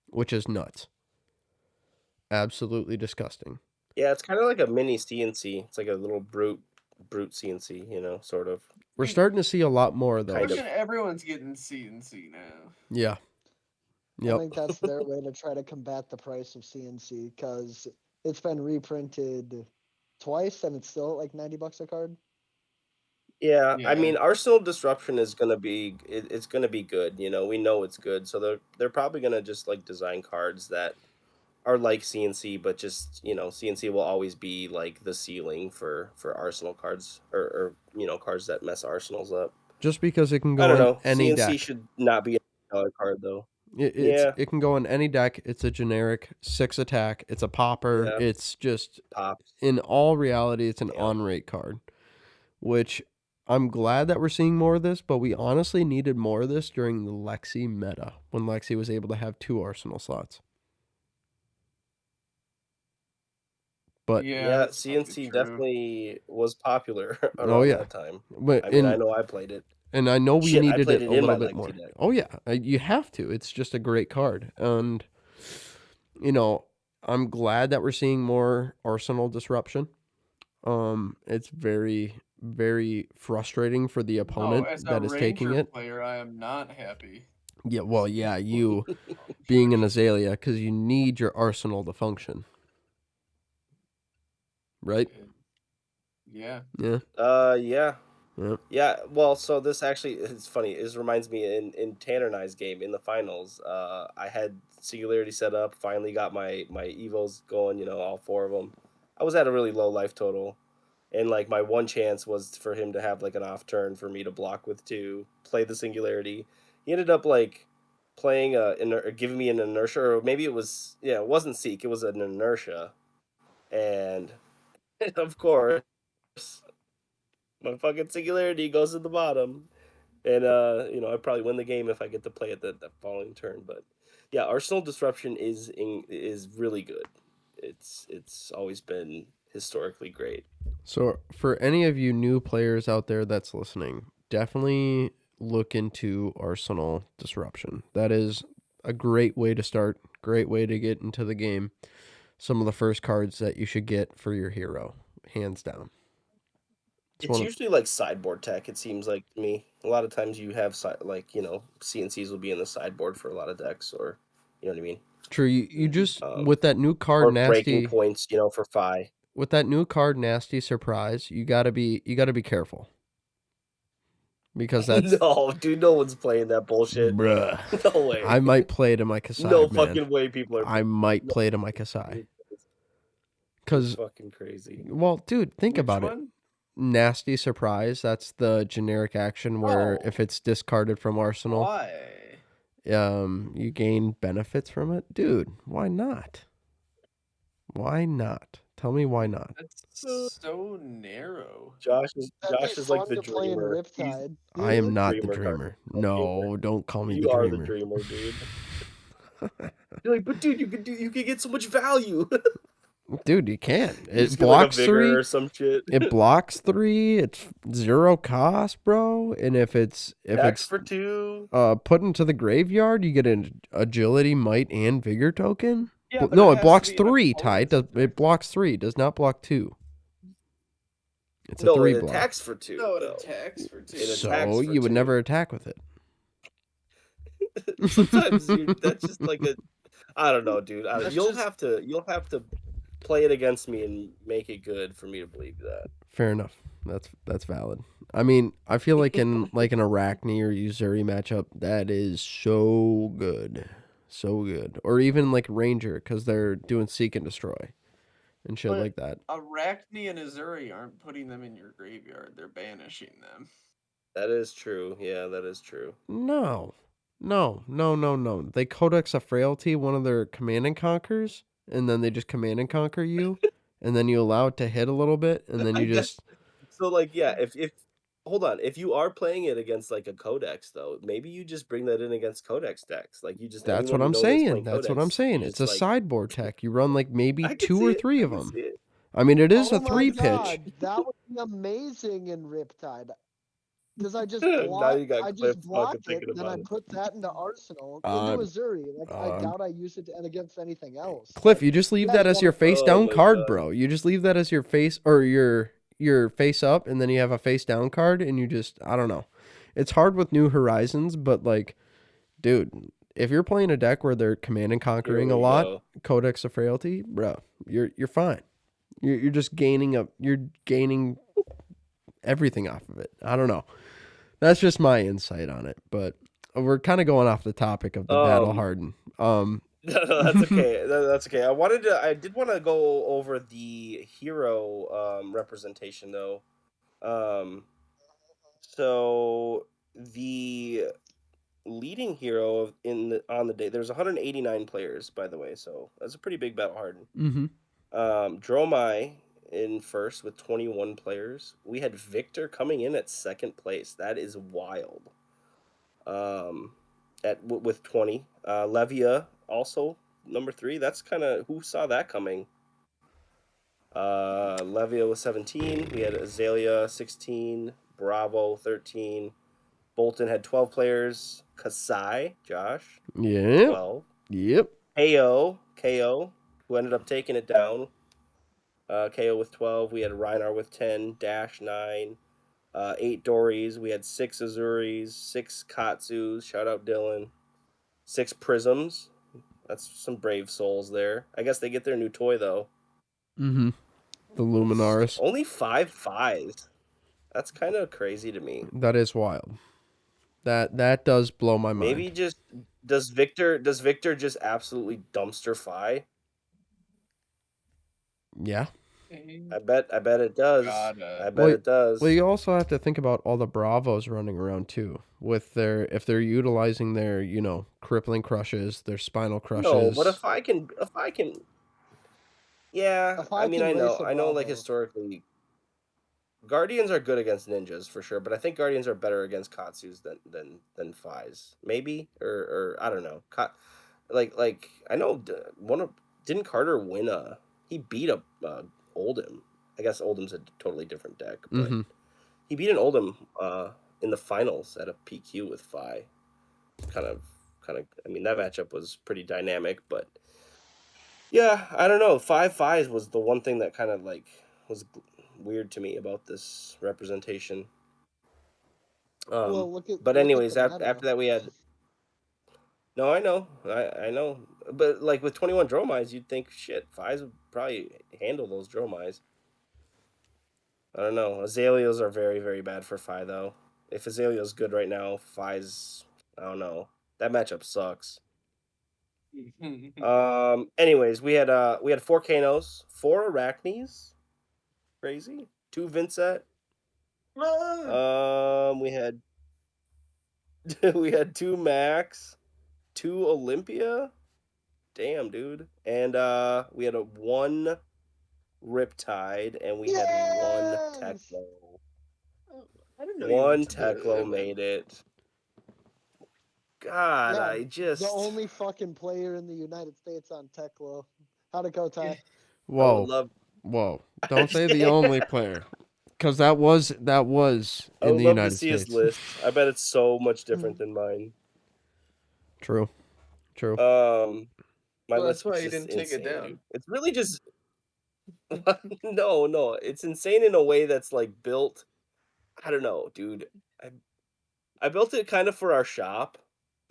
which is nuts. Absolutely disgusting. Yeah, it's kind of like a mini CNC. It's like a little brute CNC, sort of, We're starting to see a lot more of kind those. of. Fucking everyone's getting CNC now. Yeah. I Yep. think that's their way to try to combat the price of CNC because it's been reprinted twice and it's still like $90 a card. Yeah, I Yeah. mean, Arsenal Disruption is gonna be it's gonna be good. We know it's good, so they're probably gonna just like design cards that are like CNC, but just CNC will always be like the ceiling for Arsenal cards, or cards that mess Arsenals up. Just because it can I go don't in know. any CNC deck. should not be a color card though. It's Yeah, it can go in any deck. It's a generic 6 attack. It's a popper. yeah, It's just, pops. in all reality, it's an Yeah, on rate card, which I'm glad that we're seeing more of this, but we honestly needed more of this during the Lexi meta when Lexi was able to have 2 Arsenal slots. But Yeah, yeah. that's fucking CNC true. definitely was popular oh around yeah, that time. but I mean, I know I played it. I know we Shit, I needed played it it a in little my bit Lexi more. deck. Oh yeah, you have to. It's just a great card, and you know I'm glad that we're seeing more Arsenal disruption. It's very, very frustrating for the No, opponent as a that is taking ranger it. player, I am not happy. Yeah, well, yeah, you Oh, being an shit. Azalea, because you need your arsenal to function, right? Yeah. Yeah. Yeah. Yeah. Yeah, well, so this actually it's funny. This reminds me in Tanner and I's game in the finals. I had Singularity set up. Finally got my evos going. All four of them. I was at a really low life total, and like my one chance was for him to have like an off turn for me to block with two, play the Singularity. He ended up like playing giving me an inertia, or maybe it wasn't Seek. It was an inertia, and of course my fucking Singularity goes to the bottom. And I probably win the game if I get to play it the following turn. But yeah, Arsenal Disruption is really good. It's always been historically great. So, for any of you new players out there that's listening, definitely look into Arsenal Disruption. That is a great way to start, great way to get into the game. Some of the first cards that you should get for your hero, hands down. It's It's one of usually like sideboard tech. It seems like to me. A lot of times you have CNCs will be in the sideboard for a lot of decks, or you know what I mean. true. You just Um, with that new card or breaking nasty points, for Fi. with that new card nasty surprise. You gotta be careful because that's No, dude, no one's playing that bullshit. bruh. No way. I might play it in my No Kasai, man. fucking way people are. I might No, play it in my Kasai. you're Cause fucking crazy. well, dude, think Which about it. one? Nasty surprise. That's the generic action where Oh. if it's discarded from Arsenal, Why? you gain benefits from it. Dude, why not? Why not? Tell me why not. That's so narrow. That'd be Josh is like fun the to play in dreamer. Riptide. I am not the Dreamer card. dreamer. No, don't call me You the are the dreamer. dreamer, dude. You're like, but dude, you could get so much value. Dude, you can't. You It just get like a blocks vigor 3. or some shit. It blocks 3. It's 0 cost, bro. And if Tax it's for 2. put into the graveyard, you get an agility, might, and vigor token. Yeah, but No, it it has blocks to be an 3, Ty. opponent's It blocks 3. Does not block 2. It's a No, 3 it block. attacks for 2. No, it though. attacks for 2. It attacks So for you would 2. never attack with it. Sometimes that's just like I don't know, dude. That's You'll just- have to play it against me and make it good for me to believe that. Fair enough. That's valid. I mean, I feel like in an Arachne or Uzuri matchup, that is so good. So good. Or even like Ranger, because they're doing Seek and Destroy and shit But- like that. Arachne and Azuri aren't putting them in your graveyard. They're banishing them. That is true. Yeah, that is true. No. They Codex a Frailty, one of their Command and Conquers, and then they just Command and Conquer you, and then you allow it to hit a little bit, and then I you guess- just... So like yeah, if hold on, if you are playing it against like a Codex though, maybe you just bring that in against Codex decks. Like you just That's anyone what you I'm know that's saying. playing That's what Codex, I'm saying. you It's just, a like, sideboard tech. You run like maybe I can 2 see or it, 3 I of can them. see it. I mean, it is Oh a my 3 pitch. God, that would be amazing in Riptide. Because I just Now block, you got I Cliff just fucking block it, thinking then I about it. put that into Arsenal, Um, into Azuri. Like I um, doubt I use it against anything else. Cliff, But you just leave yeah, that you as your wanna- face Oh down my card, God. bro. You just leave that as your face or your face up, and then you have a face down card, and you just I don't know. It's hard with New Horizons, but like, dude, if you're playing a deck where they're command and conquering a we lot, go. Codex of Frailty, bro, you're fine. You're just you're gaining everything off of it. I don't know. That's just my insight on it, but we're kind of going off the topic of the battle harden. No, that's okay. That's okay. I did want to go over the hero representation though. So the leading hero on the day, there's 189 players by the way, so that's a pretty big battle harden. Mm-hmm. Dromai in first with 21 players. We had Victor coming in at second place. That is wild. With 20. Levia also number 3. That's kind of who saw that coming. Levia was 17. We had Azalea 16. Bravo 13. Bolton had 12 players. Kasai, Josh, Yeah. 12. Yep. Kayo, who ended up taking it down. Kayo with 12. We had Reinar with 10. Dash 9. 8 Dories. We had 6 Azuris. 6 Katsus. Shout out Dylan. 6 Prisms. That's some brave souls there. I guess they get their new toy though. Mm-hmm. The Luminaris. Only 5 5s. That's kind of crazy to me. That is wild. That does blow my Maybe mind. just does Victor just absolutely dumpster Fi? Yeah. I bet it does. Gotta. I bet Well, it does. you also have to think about all the Bravos running around too, with their if they're utilizing their crippling crushes, their spinal No, but crushes. yeah, If I I mean, can race a I know, like, Bravo, historically, Guardians are good against ninjas for sure, but I think Guardians are better against Katsus than Fis. Maybe, or I don't know. Like I know one of didn't Carter win a he beat a Oldhim. I guess Oldhim's a totally different deck, but Mm-hmm. he beat an Oldhim in the finals at a PQ with Fi. Kind of I mean, that matchup was pretty dynamic, but yeah, I don't know. 5 5s was the one thing that kind of like was weird to me about this representation. well, But look at anyways, the meta. after that we had no, I know, but like with 21 Dromize, you'd think shit, Fives would probably handle those Dromize. I don't know. Azaleas are very very bad for Fi though. If Azalea's good right now, Fi's I don't know. That matchup sucks. Anyways, we had 4 Kanos, 4 Arachnes, crazy, 2 Vincent. We had we had 2 Max, 2 Olympia. Damn, dude. And we had a 1 Riptide, and we had 1 Teklo. Yes! I didn't know you went One to the Teklo event. made it. God, Yeah, I the just only fucking player in the United States on Teklo. How'd it go, Ty? I would Whoa, love whoa! Don't say the only player, because that was I in would the love to United see his States. list. I bet it's so much different Hmm. than mine. True, true. Um my Well, that's list why was you just didn't take it insane, dude. down. It's really just no, it's insane in a way that's like built. I don't know, dude. I I built it kind of for our shop.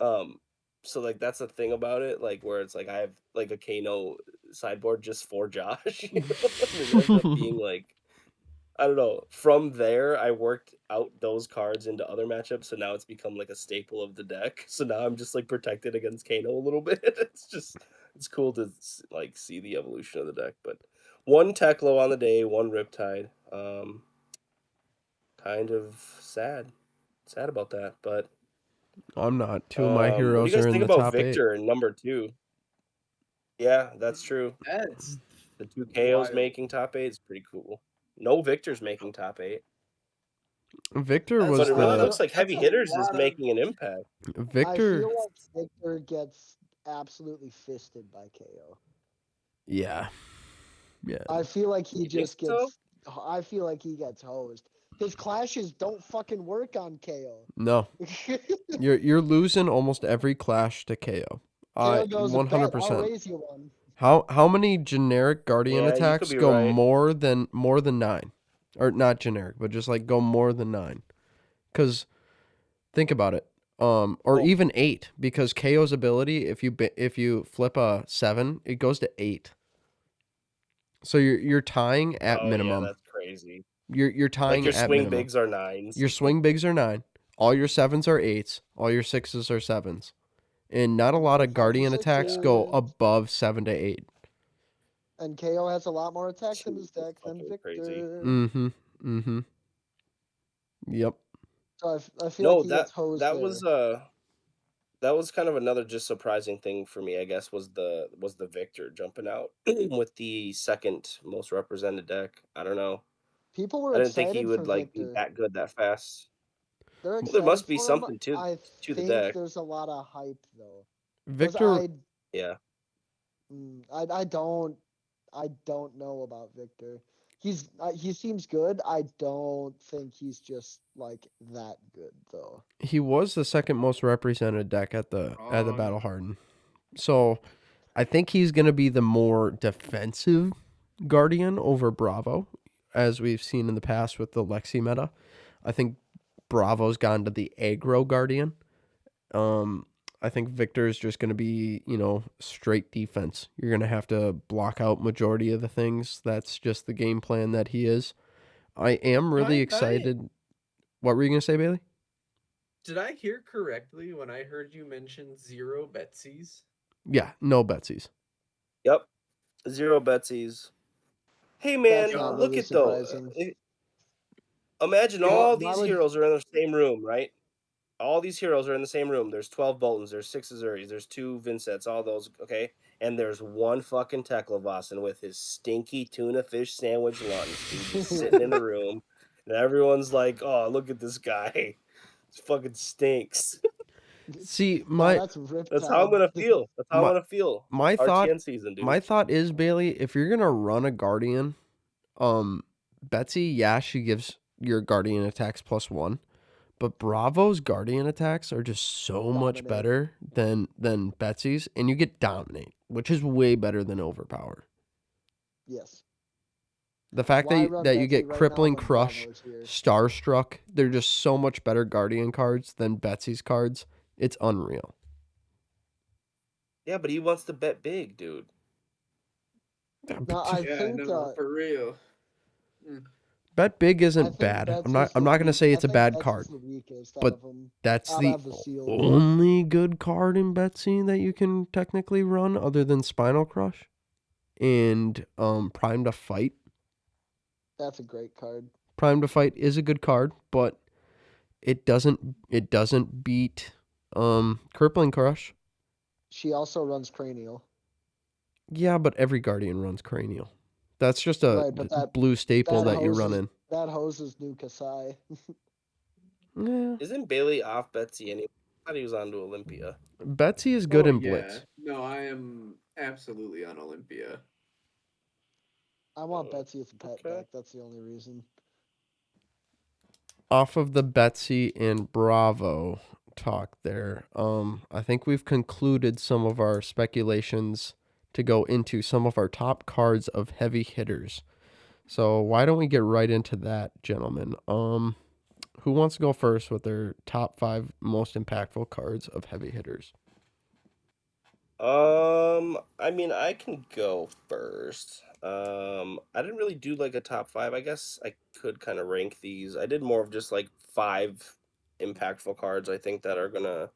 Um, so like that's the thing about it, like where it's like I have like a Kano sideboard just for Josh, and it ended up being like I don't know. From there, I worked out those cards into other matchups, so now it's become like a staple of the deck. So now I'm just like protected against Kano a little bit. It's cool to like see the evolution of the deck. But 1 Teklo on the day, 1 Riptide. Kind of sad about that, but I'm not. Two of my what do you heroes guys are in think the about top eight. Victor in number 2? Yeah, that's true. That's The 2 KOs wild. making top 8 is pretty cool. No Victor's making top 8, Victor That's but was it really the looks like that's Heavy a Hitters is lot of. making an impact. I Victor. feel like Victor gets absolutely fisted by KO. Yeah, yeah. I feel like he You think just so? gets. I feel like he gets hosed. His clashes don't fucking work on KO. No, you're losing almost every clash to KO. KO goes, bet, I'll 100%. raise you one. How many generic guardian Yeah, you could attacks be go right. more than 9? Or not generic, but just like go more than 9. Cuz think about it. Or Well, even 8 because KO's ability if you flip a 7, it goes to 8. So you're tying at oh yeah, minimum. that's crazy. You're Like tying your at swing minimum. bigs are 9s. Your swing bigs are 9. All your 7s are 8s. All your 6s are 7s. And not a lot No of five and guardian attacks go sixes. above 7 to 8. And KO has a lot more attacks in his That's deck than fucking crazy. Victor. Mhm. Mhm. Yep. So I feel like No, he gets that hosed that there. was that was kind of another just surprising thing for me, I guess, was the Victor jumping out with the second most represented deck. I don't know. People were I didn't think he excited for would like be Victor. that good that fast. They're Well, there excited must be for him. something to I the think deck. there's a lot of hype though, because Victor Yeah. I don't know about Victor. He seems good. I don't think he's just like that good though. he was the second most represented deck at the Wrong. Battle Harden. So, I think he's going to be the more defensive guardian over Bravo as we've seen in the past with the Lexi meta. I think Bravo's gone to the aggro guardian. Um I think Victor is just going to be, straight defense. You're going to have to block out majority of the things. That's just the game plan that he is. I am really I excited. What were you going to say, Bailey? did I hear correctly when I heard you mention 0 Betsies? Yeah, no Betsies. Yep. 0 Betsies. Hey That's man, not look really at though. surprising. Imagine Why, all why these would heroes are in the same room, right? All these heroes are in the same room. There's 12 Boltons, there's 6 Azuris, there's 2 Vincents, all those, okay? And there's one fucking Teklevossen with his stinky tuna fish sandwich lunch, dude, just sitting in the room. And everyone's like, oh, look at this guy. This fucking stinks. See, Nah, my that's That's how I'm Riptide. gonna feel. That's how I'm my gonna feel. my thought RTN season, dude. my thought is, Bailey, if you're going to run a Guardian, Betsy, yeah, she gives your Guardian attacks +1. But Bravo's Guardian attacks are just so much Dominate. better than Betsy's, and you get Dominate, which is way better than Overpower. Yes. The fact Why run that you Betsy get right now Crippling when Crush, Bravo's here? Starstruck, they're just so much better Guardian cards than Betsy's cards. It's unreal. Yeah, but he wants to bet big, dude. No, I Yeah, think no, for real. Bet Big I isn't think bad. Betsy's I'm the not gonna weak. say I it's a think bad Betsy's card, the weakest out but of them. that's Out the of the sealed. only good card in Betsy that you can technically run other than Spinal Crush and Prime to Fight. That's a great card. Prime to Fight is a good card, but it doesn't beat Crippling Crush. She also runs Cranial. Yeah, but every Guardian runs Cranial. That's just a Right, but that blue staple that you're hoses running. that hoses new Kasai. Yeah. Isn't Bailey off Betsy anyway? I thought he was on to Olympia. Betsy is good Oh, in yeah. Blitz. No, I am absolutely on Olympia. I want Betsy as a pet Okay. deck. That's the only reason. Off of the Betsy and Bravo talk there, I think we've concluded some of our speculations to go into some of our top cards of heavy hitters. So why don't we get right into that, gentlemen? Who wants to go first with their top 5 most impactful cards of heavy hitters? I mean, I can go first. I didn't really do like a top 5. I guess I could kind of rank these. I did more of just like 5 impactful cards I think that are gonna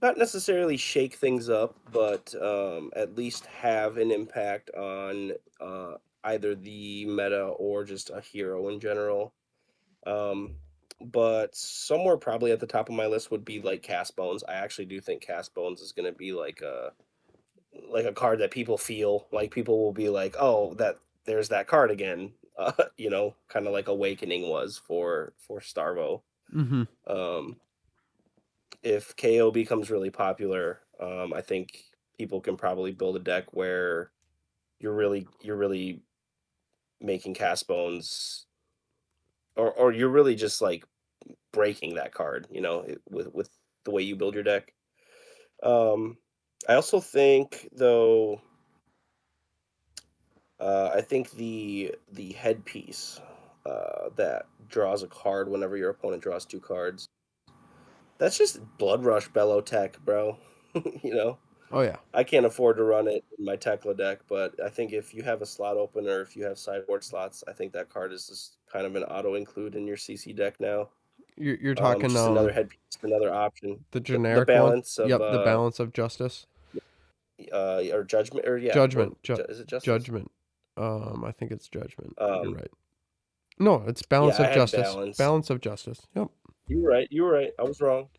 not necessarily shake things up, but at least have an impact on either the meta or just a hero in general. But somewhere probably at the top of my list would be like Cast Bones. I actually do think Cast Bones is gonna be like a card that people feel like people will be like, oh, that there's that card again. Kind of like Awakening was for Starvo. Mm-hmm. If KO becomes really popular, I think people can probably build a deck where you're really making Cast Bones, or you're really just like breaking that card, with the way you build your deck. I also think though. I think the headpiece that draws a card whenever your opponent draws 2 cards. That's just Blood Rush Bellow Tech, bro. you know, Oh yeah. I can't afford to run it in my Tekla deck, but I think if you have a slot opener, if you have sideboard slots, I think that card is just kind of an auto include in your CC deck now. You're talking Just another headpiece, another option. the The generic one? balance of Yep, the balance of justice. or judgment, or yeah, or Judgment. is it justice? Judgment. I think it's judgment. You're Um, right. No, it's balance yeah, I of had justice. balance. Balance of justice. Yep. You were right. You were right. I was wrong.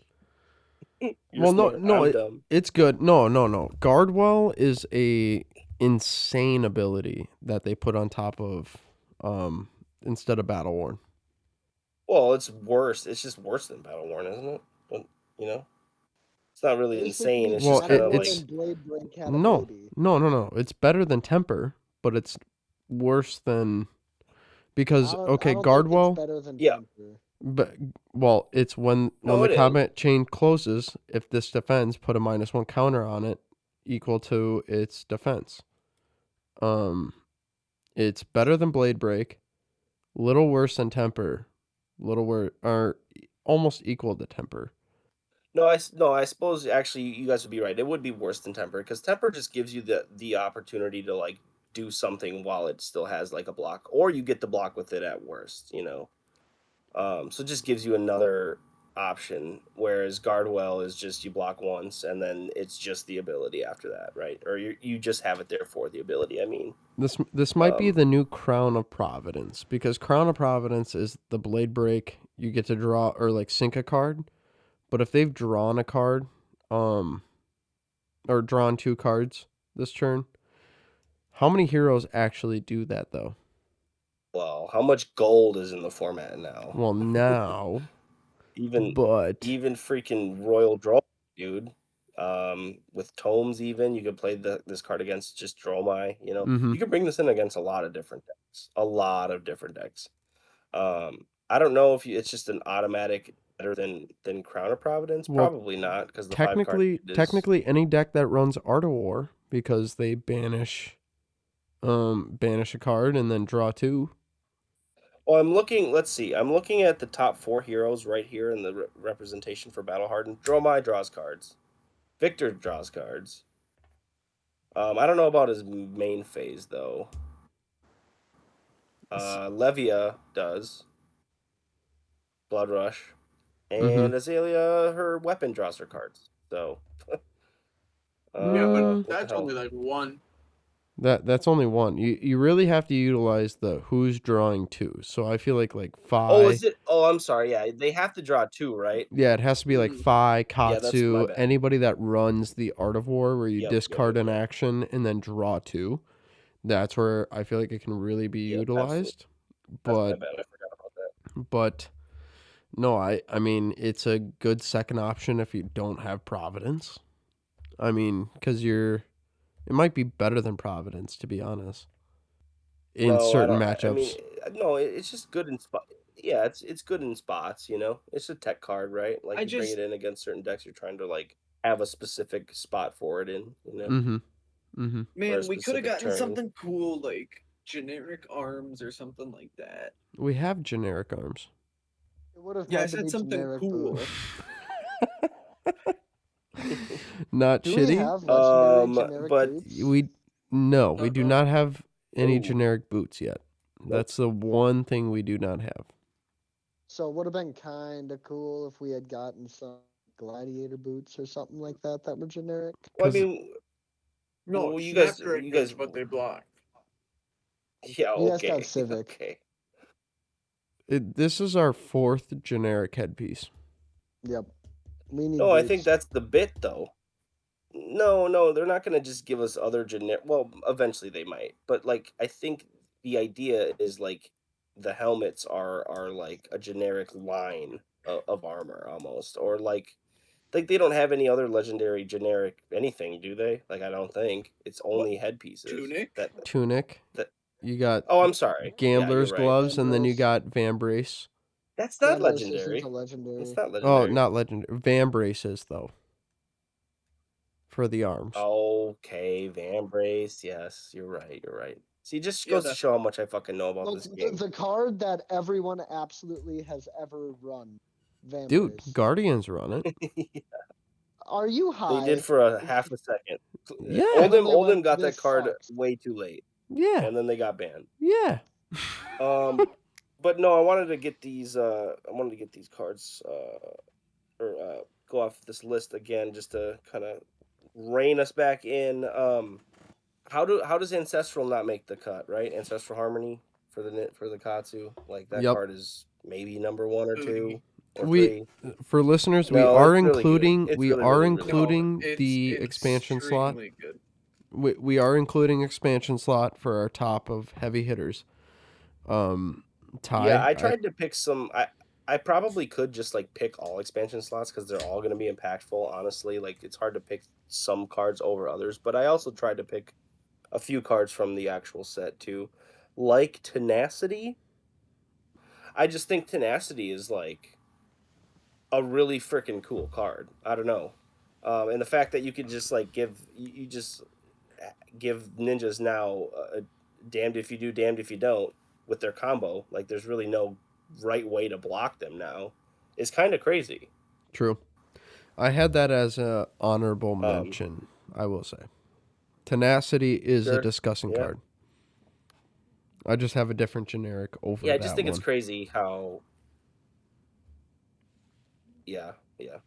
You're Well, smart. I'm dumb. it's good. No. Guardwell is a insane ability that they put on top of instead of Battle Worn. Well, it's worse. It's just worse than Battle Worn, isn't it? But, you know, it's not really insane. Basically, It's Well, just kind of better like, than Blade Break had a No. baby. No. It's better than Temper, but it's worse than because I don't think it's Guardwell, better than yeah. Temper. but well, it's when No, the it is. combat chain closes, if this defends, put a -1 counter on it equal to its defense. It's better than Blade Break, little worse than Temper, little worse or almost equal to Temper. no, I suppose actually you guys would be right. It would be worse than temper because temper just gives you the opportunity to like do something while it still has like a block, or you get the block with it at worst. So it just gives you another option. Whereas Guardwell is just you block once and then it's just the ability after that, right? Or you just have it there for the ability. I mean, This might be um, the new Crown of Providence because Crown of Providence is the blade break. You get to draw or like sink a card, but if they've drawn a card, um, or drawn two cards this turn, how many heroes actually do that though? well, how much gold is in the format now? Well, now, Even but even freaking Royal Draw, dude. With tomes, even you could play this card against just Dromai. mm-hmm. You could bring this in against a lot of different decks. A lot of different decks. I don't know if it's just an automatic better than Crown of Providence. Well, Probably not because the 5 card technically, is. technically any deck that runs Art of War because they banish a card and then draw two. Well, I'm looking. Let's see. I'm looking at the top 4 heroes right here in the representation for Battle Hardened. Dromai draws cards. Victor draws cards. I don't know about his main phase though. Levia does Blood Rush, Mm-hmm. and Azalea her weapon draws her cards. So, Yeah, but what the that's hell? only like one. That's only one. You really have to utilize the who's drawing two. So I feel like Oh, Fi. is it? Oh, I'm sorry. Yeah, they have to draw 2, right? Yeah, it has to be like Mm-hmm. Fi, Yeah, that's my Katsu, bad. anybody that runs the Art of War where you Yep, yep, discard yep, an yep. action and then draw two. That's where I feel like it can really be Yep, absolutely. utilized. That's my But bad. I forgot about that. but no, I mean it's a good second option if you don't have Providence. I mean, because it might be better than Providence to be honest in No, I certain don't. I mean, matchups. no, it's just good in spot. Yeah, it's good in spots. It's a tech card, right? Like I you bring just it in against certain decks, you're trying to like have a specific spot for it in, Mm-hmm. Mm-hmm. or a Man, we could have specific gotten turn. something cool like generic arms or something like that. We have generic arms. It would have Yeah, I had to said be something generic cool. boots. Not Do we shitty. have legendary generic But boots? We no, we do Uh-uh. not have any no, generic boots yet. nope. That's the one thing we do not have. So it would have been kind of cool if we had gotten some gladiator boots or something like that that were generic. Well, I Cuz mean, No, you guys, Snapdragon you is guys, what they block. yeah, You guys got okay, Civic. okay. this is our fourth generic headpiece. Yep. We need No, I think boots. that's the bit though. No, no, they're not gonna just give us other generic. Well, eventually they might, but like I think the idea is like the helmets are like a generic line of armor almost, or like they don't have any other legendary generic anything, do they? Like I don't think it's What? only headpieces Tunic? Tunic. that. You got Oh, I'm sorry. Yeah, you're gambler's right. gloves and then you Vambrace. got Vambrace. That's not Vambrace isn't a legendary. That's legendary. not Oh, legendary. not legendary. Vambraces though for the arms. Okay, Vambrace. Yes, you're right. You're right. See, just Yeah, goes to that show how much I fucking know about Look, this game. the card that everyone absolutely has ever run, Dude, Vambrace. Guardians run it. Are you They did high? for a half a second. Yeah. And then they Oldhim went, got that this card sucks. way too late, Yeah. and then they got banned. Yeah. But no, I wanted to get these. I wanted to get these cards, or go off this list again, just to kind of rein us back in. How does Ancestral not make the cut? Right, Ancestral Harmony for the Katsu. Like that Yep. card is maybe number one or two or We three. for listeners, No, it's really good. It's we really, are really, really good. no, including it's the expansion slot. extremely good. We are including expansion slot for our top of heavy hitters. Yeah, Ty, I tried to pick some. I probably could just like pick all expansion slots because they're all going to be impactful. Honestly, like it's hard to pick some cards over others. But I also tried to pick a few cards from the actual set too, like Tenacity. I just think Tenacity is like a really freaking cool card. I don't know, and the fact that you could just like you just give ninjas now damned if you do, damned if you don't with their combo. Like there's really no right way to block them now. Is kind of crazy. true. I had that as a honorable Um, mention, I will say. Tenacity is a sure, discussing yeah, card. I just have a different generic over yeah. I just that think it's one. crazy how, yeah, yeah.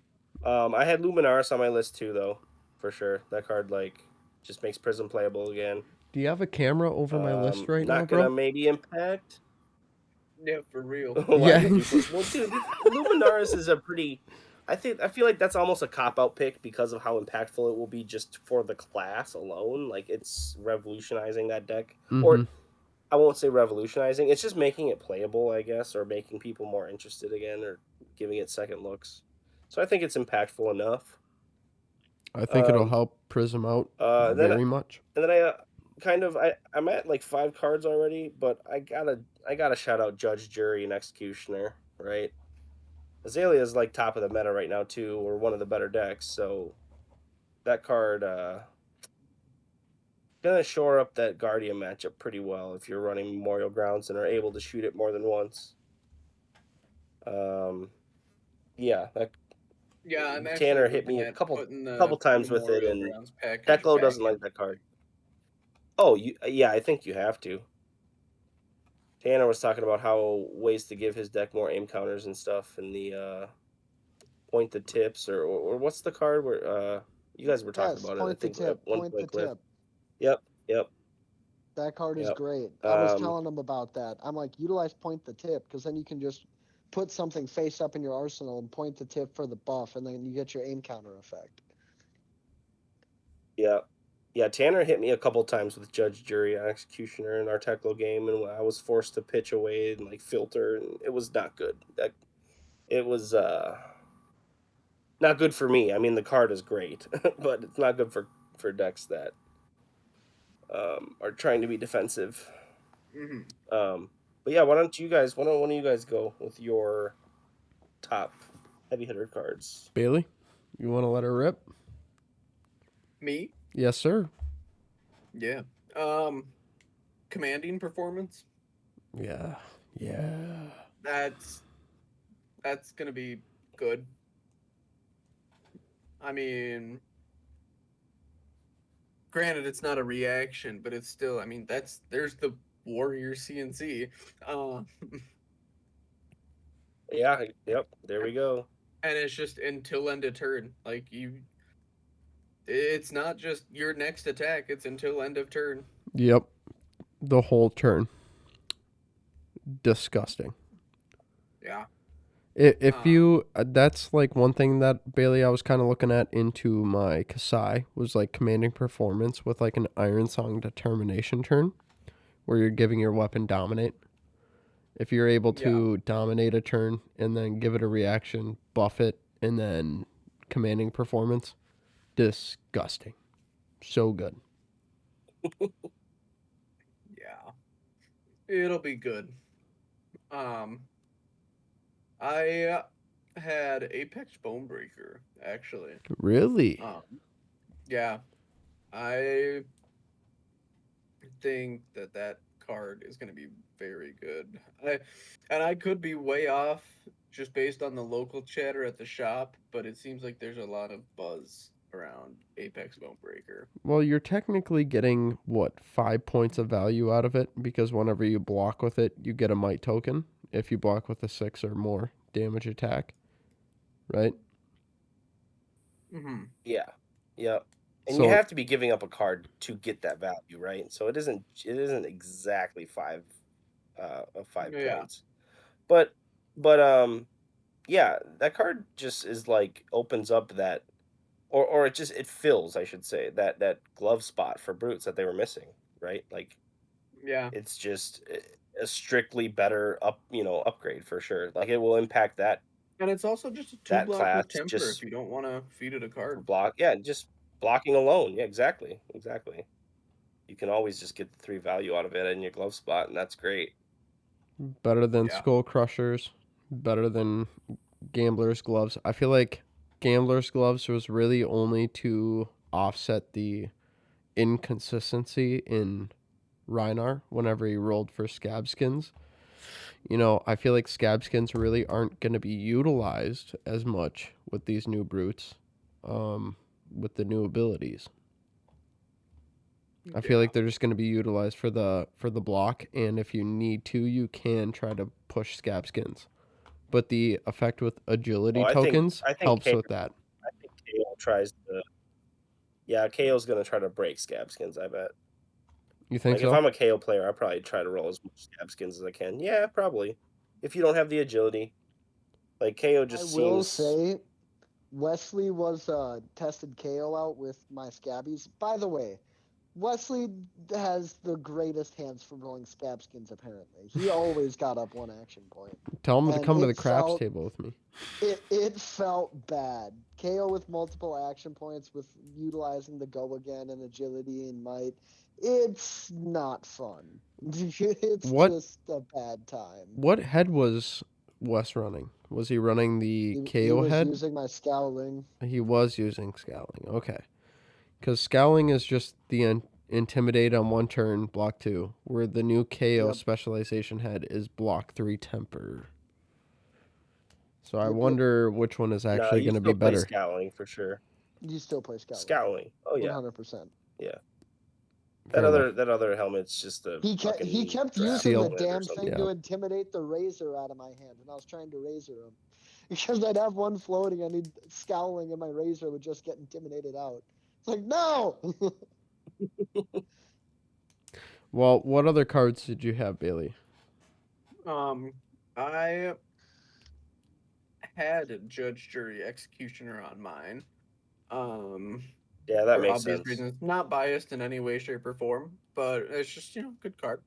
I had Luminaris on my list too, though, for sure. That card like just makes Prism playable again. Do you have a camera over my list right now, Not gonna bro? maybe impact. Yeah, for real. Why Yeah. did you put? Well, dude, Luminaris is a pretty. I feel like that's almost a cop out pick because of how impactful it will be just for the class alone. Like it's revolutionizing that deck, or Mm-hmm. I won't say revolutionizing. It's just making it playable, I guess, or making people more interested again, or giving it second looks. So I think it's impactful enough. I think it'll Um, help Prism out and then very much. I kind of I'm at like 5 cards already, but I gotta shout out Judge, Jury, and Executioner, right? Azalea is like top of the meta right now too, or one of the better decks. So that card gonna shore up that Guardian matchup pretty well if you're running Memorial Grounds and are able to shoot it more than once. Um, yeah, that Yeah, I'm actually Tanner hit looking me a at couple putting the couple times with it, Memorial and Grounds package Teklo back doesn't in. like that card. Oh, yeah, I think you have to. Tanner was talking about how ways to give his deck more aim counters and stuff, and the point the tips or what's the card where you guys were talking Yes, about it? I point the think at tip, one point the point, Cliff. tip. Yep, yep, That card is yep. great. I was Um, telling them about that. I'm like, utilize point the tip because then you can just put something face up in your arsenal and point the tip for the buff, and then you get your aim counter effect. yeah, yeah. Tanner hit me a couple times with Judge, Jury, and Executioner in our Teklo game, and I was forced to pitch away and like filter, and it was not good. That it was not good for me. I mean, the card is great, but it's not good for decks that are trying to be defensive. Hmm. Um, but yeah, why don't you guys? Why don't one of you guys go with your top heavy hitter cards? Bailey, you want to let her rip? Me? Yes, sir. Yeah. Um, Commanding performance. Yeah. Yeah. That's that's gonna be good. I mean, granted, it's not a reaction, but it's still. I mean, there's the Warrior CNC. Uh, Yeah, yep. There we go. and it's just until end of turn. Like it's not just your next attack. It's until end of turn. Yep. The whole turn. Disgusting. Yeah. If Um. you, that's like one thing that Bailey I was kind of looking at into my Kasai was like commanding performance with like an Iron Song determination turn where you're giving your weapon dominate. If you're able Yeah. to dominate a turn and then give it a reaction, buff it, and then commanding performance, disgusting. So good. Yeah. It'll be good. Um. I had Apex Bonebreaker actually. Really? Um. Yeah. I think that card is going to be very good. I could be way off just based on the local chatter at the shop, but it seems like there's a lot of buzz around Apex Bonebreaker. Well, you're technically getting what 5 points of value out of it because whenever you block with it, you get a might token. If you block with a 6 or more damage attack, right? Hmm. Yeah, yep. And you So, have to be giving up a card to get that value, right? So it isn't exactly of five Yeah, points, but but yeah, that card just is like opens up that or it fills, I should say, that glove spot for brutes that they were missing, right? Like yeah, it's just a strictly better upgrade for sure. Like it will impact and it's also just a two that block class with temper if just you don't want to feed it a for card. block. Yeah, just blocking alone. Yeah, exactly, exactly. You can always just get the 3 value out of it in your glove spot, and that's great. better than Yeah, Skull Crushers, better than Gambler's Gloves. I feel like Gambler's Gloves was really only to offset the inconsistency in Reinar whenever he rolled for Scab Skins. I feel like Scab Skins really aren't going to be utilized as much with these new brutes, with the new abilities. I feel like they're just going to be utilized for the block, and if you need to, you can try to push scab skins. But the effect with Oh, agility I think tokens I think helps K with that. I think KO tries to. Yeah, KO's gonna try to break scab skins. I bet. You think Like if so? I'm a KO player, I probably try to roll as much scab skins as I can. Yeah, probably. If you don't have the agility, like KO I just will seems. say, Wesley was tested KO out with my scabbies. By the way, Wesley has the greatest hands for rolling scab skins. Apparently, he always got up one action point, Tell them to and come to the craps table with me. it felt bad. KO with multiple action points, with utilizing the go again and agility and might. It's not fun. It's What just a bad time. what head was Wes running? Was he running the He KO was head? using my scowling. He was using scowling. Okay. Because scowling is just the intimidate on one turn, block 2, where the new KO Yep. specialization head is block 3 temper. So I Yep. wonder which one is No, actually you going to be still play better. scowling for sure. You still play scowling. Scowling. Oh yeah, 100%. yeah. Fair enough. That other helmet's just a He fucking kept draft using the Sealed. helmet or damn something. thing to intimidate the razor out of my hand, and I was trying to razor him because I'd have one floating and he'd scowling, and my razor would just get intimidated out. It's like no. Well, what other cards did you have, Bailey? I had a judge, jury, executioner on mine. Yeah, that For makes obvious sense. reasons, not biased in any way, shape, or form, but it's just good card.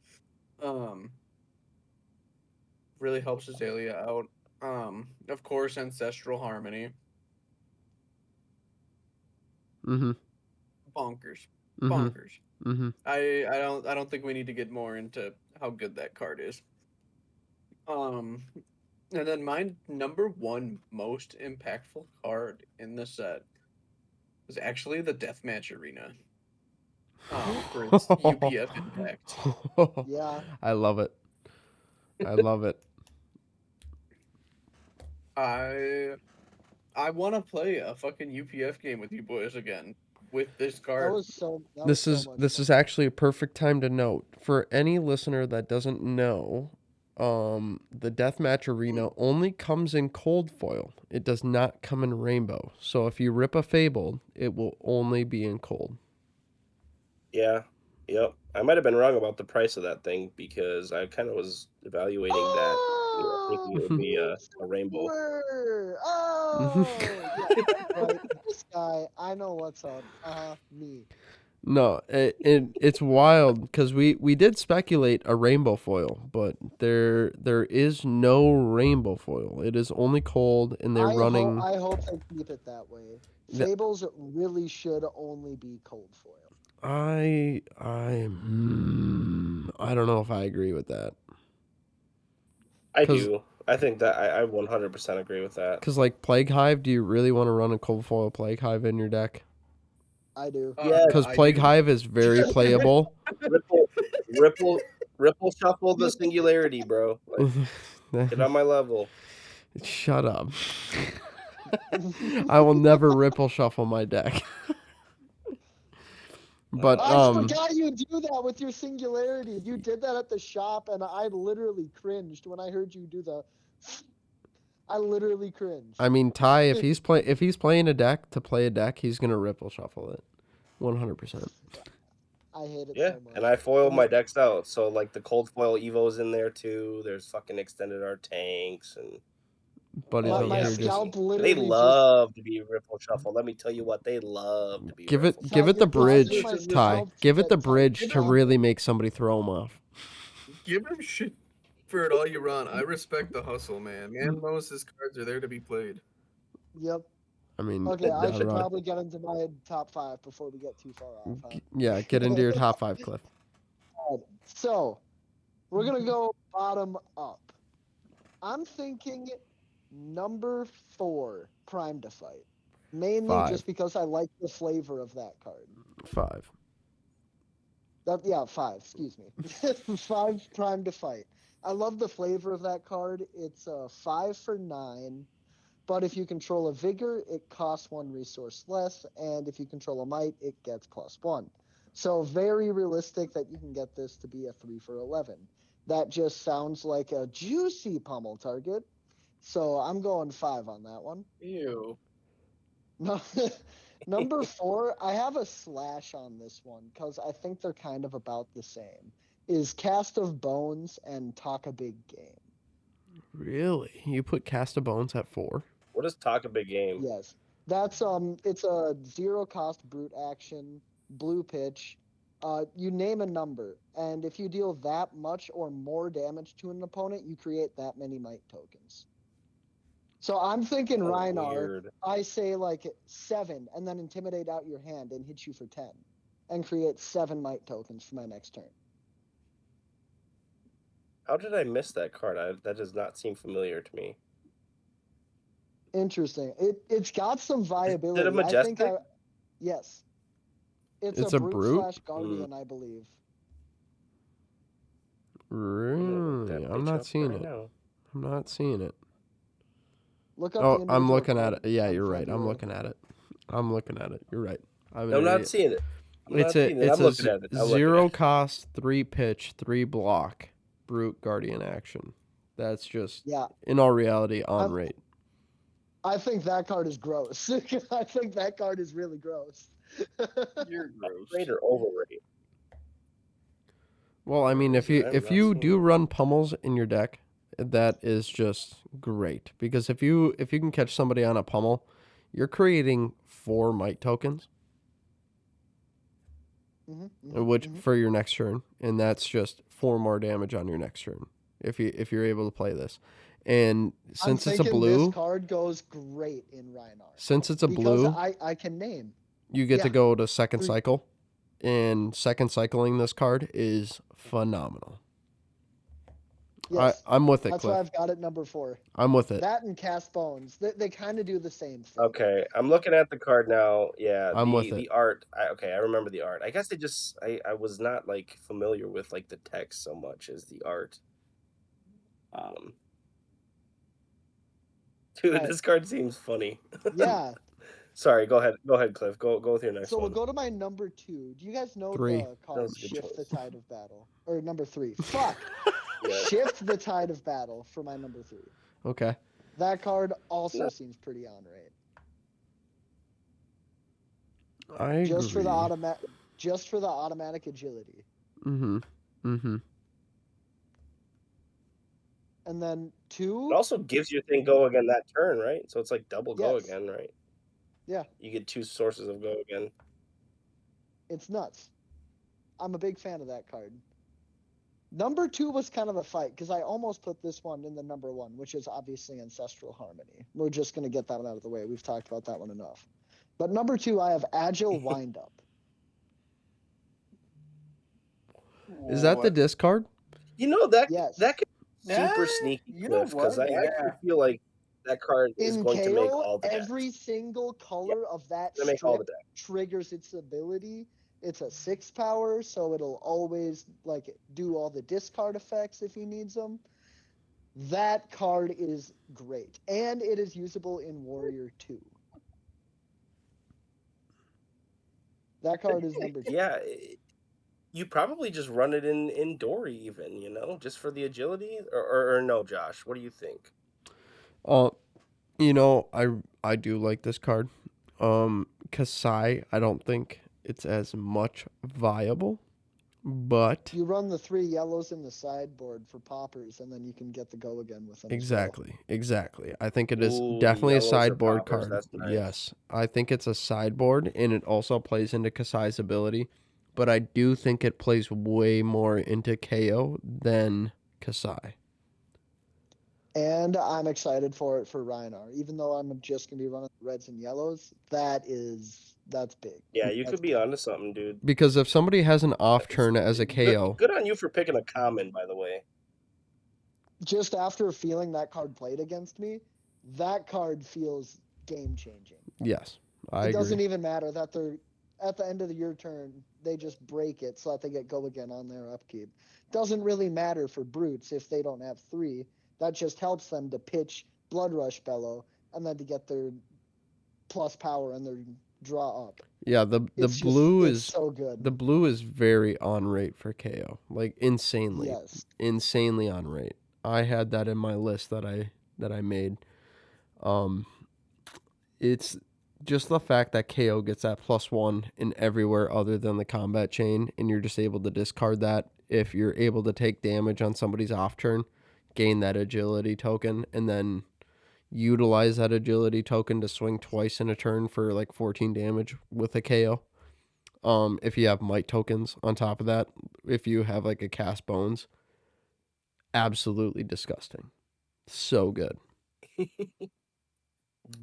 Really helps Azalea out. Of course, Ancestral Harmony. Mm-hmm. Bonkers. Mm-hmm. Bonkers. Mm-hmm. I don't think we need to get more into how good that card is. And then my number one most impactful card in the set was actually the Deathmatch Arena. For its UPF impact. Yeah. I love it. I love it. I want to play a fucking UPF game with you boys again with this That card. was so This much is fun. actually a perfect time to note for any listener that doesn't know, the Deathmatch Arena only comes in cold foil. It does not come in rainbow. So if you rip a Fabled, it will only be in cold. Yeah. Yep. I might have been wrong about the price of that thing because I kind of was evaluating that, thinking it would be a rainbow. Oh, yeah, right. This guy, I know what's up. Me. No, it's wild because we did speculate a rainbow foil, but there is no rainbow foil. It is only cold, and they're running. I hope they keep it that way. The- Fables really should only be cold foil. I don't know if I agree with that. I do. I think that I 100% agree with that. Because like Plague Hive, do you really want to run a cold foil Plague Hive in your deck? I do. Yeah, Because Plague Hive is very playable. Ripple shuffle the singularity, bro. Like, get on my level. Shut up. I will never ripple shuffle my deck. But I forgot you do that with your singularity. You did that at the shop, and I literally cringed when I heard you do the. I literally cringed. I mean, Ty, if he's playing a deck to play a deck, he's gonna ripple shuffle it, 100%. I hate it Yeah, so much. and I foil my decks out. So like the cold foil Evo's in there too. There's fucking extended art tanks and Buddy's over my here scalp just literally they love to be ripple shuffle. Let me tell you what, they love to be give ripple it You're the causing bridge, my Ty. scalp to Give it get the tight. bridge to really make somebody throw him off. Give him shit for it all you run. I respect the hustle, man. Man knows his cards are there to be played. Yep. I mean, Okay, I should right. probably get into my top 5 before we get too far off. Huh? Yeah, get into your top 5, Cliff. So, we're gonna go bottom up. I'm thinking number 4, Prime to Fight. Mainly 5. just because I like the flavor of that card. 5. 5, excuse me. 5, Prime to Fight. I love the flavor of that card. It's a 5 for 9 But if you control a Vigor, it costs 1 resource less, and if you control a Might, it gets +1. So very realistic that you can get this to be a 3 for 11. That just sounds like a juicy pummel target. So I'm going 5 on that one. Ew. No, number 4, I have a slash on this one because I think they're kind of about the same. Is Cast of Bones and Talk a Big Game. Really? You put Cast of Bones at 4? What is Talk a Big Game? Yes. That's it's a 0 cost brute action, blue pitch. You name a number, and if you deal that much or more damage to an opponent, you create that many might tokens. So I'm thinking Oh, Rhinar, weird. I say like 7, and then intimidate out your hand and hit you for 10, and create 7 might tokens for my next turn. How did I miss that card? That does not seem familiar to me. Interesting. It's got some viability. Is it a Majestic? Yes. It's It's a a brute brute? slash guardian, I believe. Really? I'm not seeing it. Now. I'm not seeing it. Look up Oh, the I'm individual looking at card it. Yeah, on you're right. I'm February. looking at it. I'm looking at it. You're right. I'm not seeing it. I'm It's looking at it. 0 cost, 3 pitch, 3 block, brute guardian action. That's just, Yeah. in all reality, on rate. I think that card is gross. I think that card is really gross. You're gross. Rate or overrate? Well, I mean, if you do run pummels in your deck, that is just great, because if you can catch somebody on a pummel, you're creating 4 might tokens, which for your next turn, and that's just 4 more damage on your next turn if you're able to play this. And since it's a blue, this card goes great in Rhinar. Since it's a blue, I can name. You get to go to second cycle, and second cycling this card is phenomenal. Yes, I'm with it, That's Cliff. why I've got it number 4. I'm with it. That and Cast Bones, they kind of do the same thing. Okay, I'm looking at the card now. Yeah, I'm with it. The art. I remember the art. I guess I was not like familiar with like the text so much as the art. Dude, this card seems funny. Yeah. Sorry, go ahead, Cliff. Go with your next one. So we'll go to my number 2. Do you guys know 3. the card Shift the Tide of Battle? Or number 3. Fuck. Yeah. Shift the Tide of Battle for my number 3. Okay. That card also seems pretty on rate. I Just agree. for the automatic agility. Mm-hmm. And then 2. It also gives your thing go again that turn, right? So it's like double go again, right? Yeah. You get 2 sources of go again. It's nuts. I'm a big fan of that card. Number 2 was kind of a fight because I almost put this one in the number 1, which is obviously Ancestral Harmony. We're just going to get that one out of the way. We've talked about that one enough. But number 2, I have Agile Windup. Is that the discard? You know that Yes. that could be super sneaky, Cliff, because I actually feel like that card is In going KO, to make all the every decks. single color of that It's gonna make all the strip decks. triggers its ability. It's a 6 power, so it'll always like do all the discard effects if he needs them. That card is great, and it is usable in Warrior 2. That card is number 2. Yeah, you probably just run it in Dory even, just for the agility, or no, Josh? What do you think? I do like this card. Kasai, I don't think it's as much viable, but You run the 3 yellows in the sideboard for poppers, and then you can get the go again with them. exactly. I think it is Ooh, definitely a yellows or sideboard poppers, card. that's nice. Yes, I think it's a sideboard, and it also plays into Kasai's ability, but I do think it plays way more into KO than Kasai. And I'm excited for it for Rhinar. Even though I'm just gonna be running reds and yellows, that's big. Yeah, you could be onto something, dude. Because if somebody has an off turn as a KO, Good on you for picking a common, by the way. Just after feeling that card played against me, that card feels game changing. yes, I It agree. doesn't even matter that they're at the end of your turn, they just break it so that they get go again on their upkeep. Doesn't really matter for brutes if they don't have 3. That just helps them to pitch Blood Rush Bellow, and then to get their plus power and their draw up. Yeah, It's so the good. blue is very on rate for KO. Like Yes. insanely on rate. I had that in my list that I made. Um it's just the fact that KO gets that +1 in everywhere other than the combat chain, and you're just able to discard that if you're able to take damage on somebody's off turn, gain that agility token, and then utilize that agility token to swing twice in a turn for like 14 damage with a KO. If you have might tokens on top of that, if you have like a cast bones, absolutely disgusting. So good.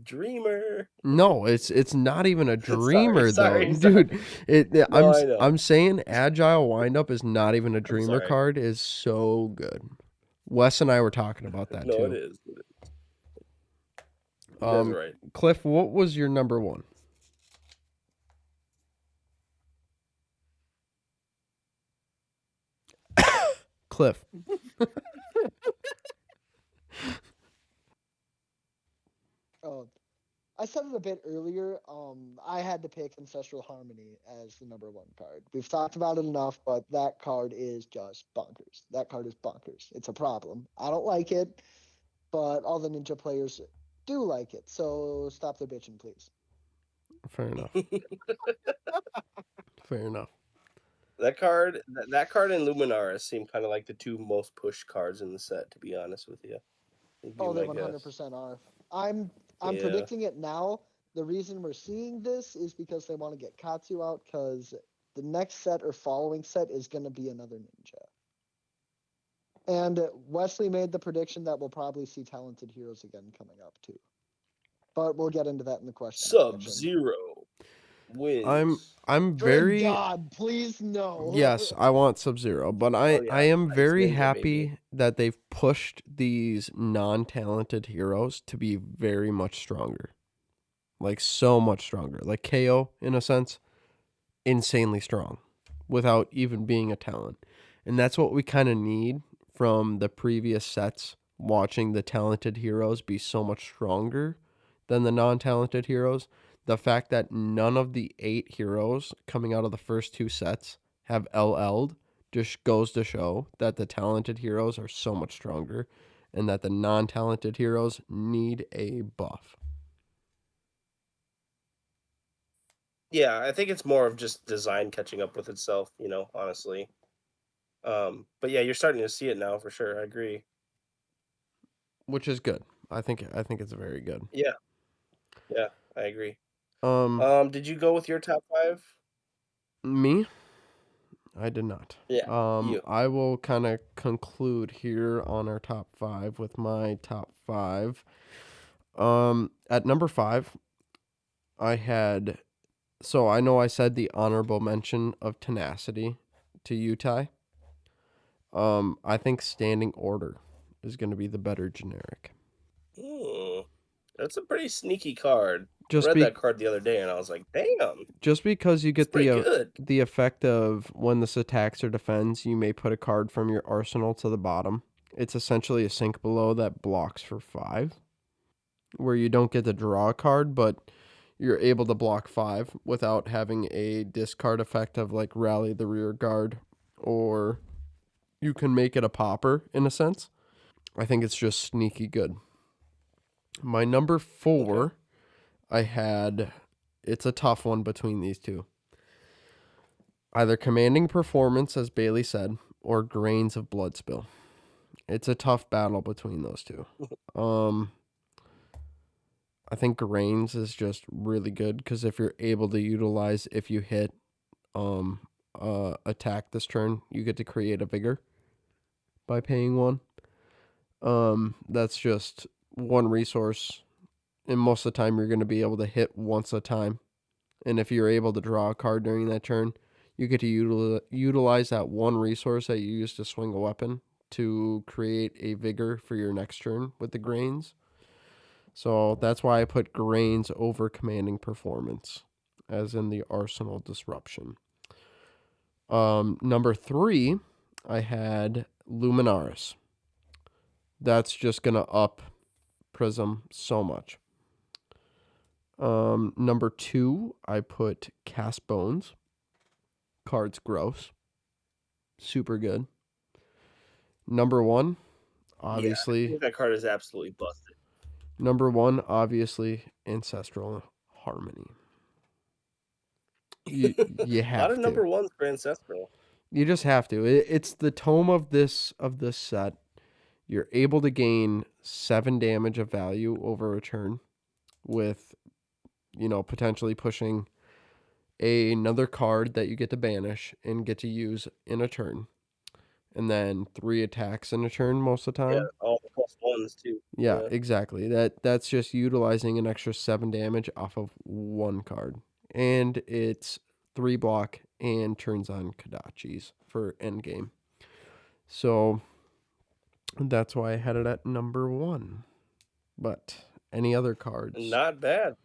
Dreamer. No, it's not even a Sorry, dreamer though, sorry, sorry. dude. No, I know. I'm saying agile windup is not even a I'm dreamer sorry. card. Is so good. Wes and I were talking about that No, it too. is. You guys are right. Cliff, what was your number one? Cliff. Oh, I said it a bit earlier. I had to pick Ancestral Harmony as the number one card. We've talked about it enough, but that card is just bonkers. That card is bonkers. It's a problem. I don't like it, but all the ninja players do like it. So stop their bitching, please. Fair enough. Fair enough. That card and Luminaris seem kind of like the two most pushed cards in the set. To be honest with you, would be Oh, they my guess. 100% are. I'm Yeah. predicting it now. The reason we're seeing this is because they want to get Katsu out because the next set or following set is going to be another ninja. And Wesley made the prediction that we'll probably see Talented Heroes again coming up too. But we'll get into that in the question section. Sub-Zero I'm wins. I'm Good very God, please no. yes, I want Sub-Zero, but Oh I yeah, am Ice very Ninja, baby. happy that they've pushed these non-talented heroes to be very much stronger. Like so much stronger. Like KO in a sense, insanely strong without even being a talent. And that's what we kind of need from the previous sets, watching the talented heroes be so much stronger than the non-talented heroes. The fact that none of the 8 heroes coming out of the first 2 sets have LL'd just goes to show that the talented heroes are so much stronger and that the non-talented heroes need a buff. Yeah, I think it's more of just design catching up with itself. Honestly. But yeah, you're starting to see it now for sure. I agree. Which is good. I think it's very good. Yeah, yeah, I agree. Um Did you go with your top five? Me? I did not. Yeah, you. I will kind of conclude here on our top 5 with my top 5. At number 5, I had so I know I said the honorable mention of Tenacity to Utai. I think Standing Order is going to be the better generic. Hmm. That's a pretty sneaky card. I Just read be that card the other day, and I was like, "Damn, just because you it's get pretty good." the effect of when this attacks or defends, you may put a card from your arsenal to the bottom. It's essentially a sink below that blocks for 5, where you don't get to draw a card, but you're able to block 5 without having a discard effect of like rally the rear guard, or you can make it a popper in a sense. I think it's just sneaky good. My number Okay. 4, I had it's a tough one between these two. Either Commanding Performance, as Bailey said, or Grains of Blood Spill. It's a tough battle between those two. Um, I think Grains is just really good because if you're able to utilize, if you hit um attack this turn, you get to create a vigor by paying 1. That's just one resource, and most of the time you're going to be able to hit once a time. And if you're able to draw a card during that turn, you get to utilize that one resource that you use to swing a weapon to create a vigor for your next turn with the grains. So that's why I put grains over Commanding Performance, as in the Arsenal Disruption. Number 3, I had Luminaris. That's just gonna up Prism so much. Number 2, I put Cast Bones. Card's gross. Super good. Number 1, Yeah, I obviously. think that card is absolutely busted. Number 1, obviously, Ancestral Harmony. You A lot of have to. number ones for Ancestral. You just have to. It's the tome of this set. You're able to gain 7 damage of value over a turn with, potentially pushing another card that you get to banish and get to use in a turn. And then 3 attacks in a turn most of the Yeah, time. all the plus ones too. Yeah, Yeah. exactly. That's just utilizing an extra 7 damage off of one card. And it's 3 block and turns on Kadachis for endgame. So that's why I had it at number 1. But any other cards? Not bad.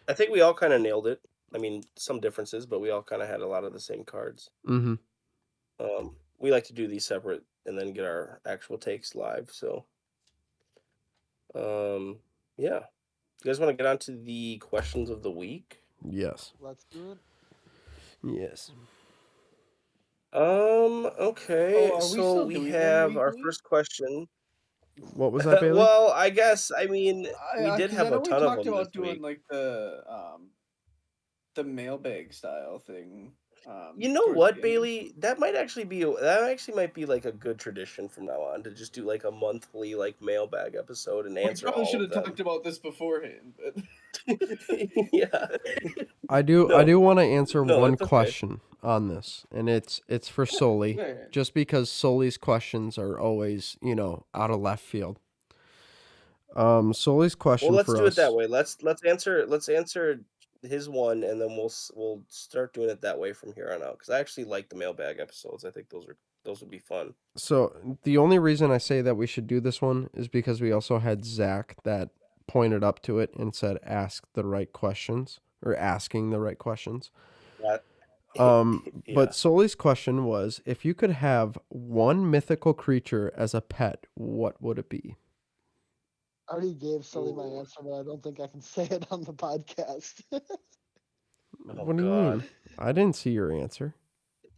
I think we all kind of nailed it. I mean, some differences, but we all kind of had a lot of the same cards. Mm-hmm. We like to do these separate and then get our actual takes live. So, yeah. You guys want to get on to the questions of the week? Yes. Let's do it. Yes. Okay. Oh, are we So still we doing them have our weekly? first question. What was that, Bailey? Well, I guess, I mean, we did Because I have a know we ton of talked them this about doing week. like the mailbag style thing. You know Towards the what, end. Bailey? That actually might be like a good tradition from now on to just do like a monthly like mailbag episode and We answer probably all should of have them. talked about this beforehand, but Yeah. I do No. want to answer No, one it's okay. question on this, and it's for Sully. Yeah. Just because Sully's questions are always, out of left field. Sully's question Well, let's for do it that us. way. Let's answer his one, and then we'll start doing it that way from here on out. Because I actually like the mailbag episodes. I think those would be fun. So the only reason I say that we should do this one is because we also had Zach that pointed up to it and said ask the right questions or asking the right questions. That, yeah. But Sully's question was, if you could have one mythical creature as a pet, what would it be? I already gave Sully my Ooh. answer, but I don't think I can say it on the podcast. Oh What do you God. mean? I didn't see your answer.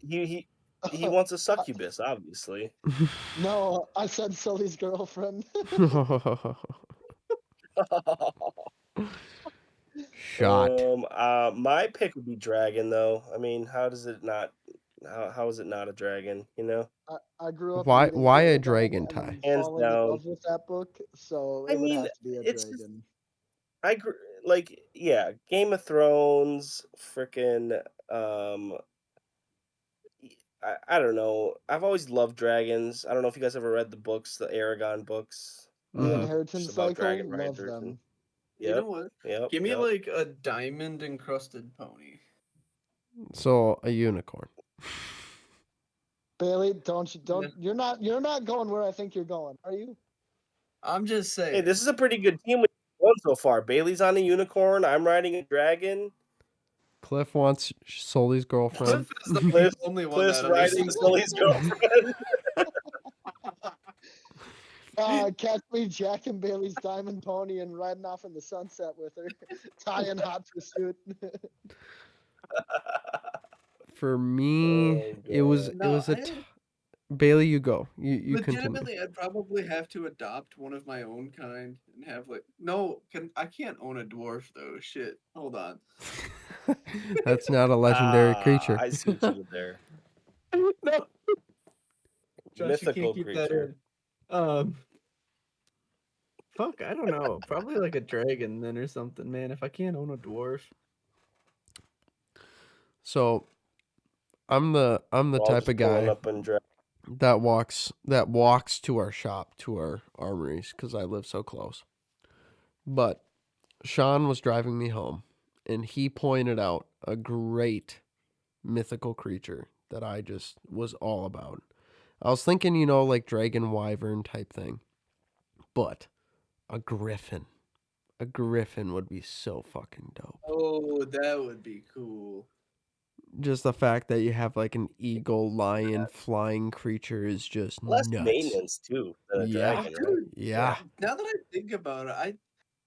He wants a succubus, obviously. No, I said Sully's girlfriend. Shot. My pick would be dragon, though. I mean, how does it not? How is it not a dragon? You know, I grew up Why reading a Aragon dragon, and Ty? then hands falling in down. love with that book, so I it would mean, have to be a it's just, dragon. like, yeah, Game of Thrones, freaking I don't know. I've always loved dragons. I don't know if you guys ever read the books, the Aragon books, The Mhm. just inheritance about cycle, dragon love riders and them. you know yep, what? yep, Give me yep. like a diamond encrusted pony. So a unicorn. Bailey, don't you're not going where I think you're going, are you? I'm just saying. Hey, this is a pretty good team we've won so far. Bailey's on a unicorn. I'm riding a dragon. Cliff wants Sully's girlfriend. Cliff is the Cliff, only one Cliff's that riding understands. Sully's girlfriend. Catch me jacking Bailey's diamond pony and riding off in the sunset with her, tying hot pursuit. For me, Oh, it was God. Bailey, you go. You continue. Legitimately, I'd probably have to adopt one of my own kind and have like I can't own a dwarf though. Shit. Hold on. That's not a legendary Ah, creature. I see what you did there. No. Josh, Mythical you can't keep that creature. in. Fuck, I don't know. Probably like a dragon then or something, man. If I can't own a dwarf. So I'm the We're all type just of pulling guy up and drag. that walks to our shop, to our armories, because I live so close. But Sean was driving me home, and he pointed out a great mythical creature that I just was all about. I was thinking, like dragon wyvern type thing, but a griffin. A griffin would be so fucking dope. Oh, that would be cool. Just the fact that you have like an eagle, lion, flying creature is just Less nuts. maintenance too than a Yeah. dragon, right? Yeah. Now that I think about it,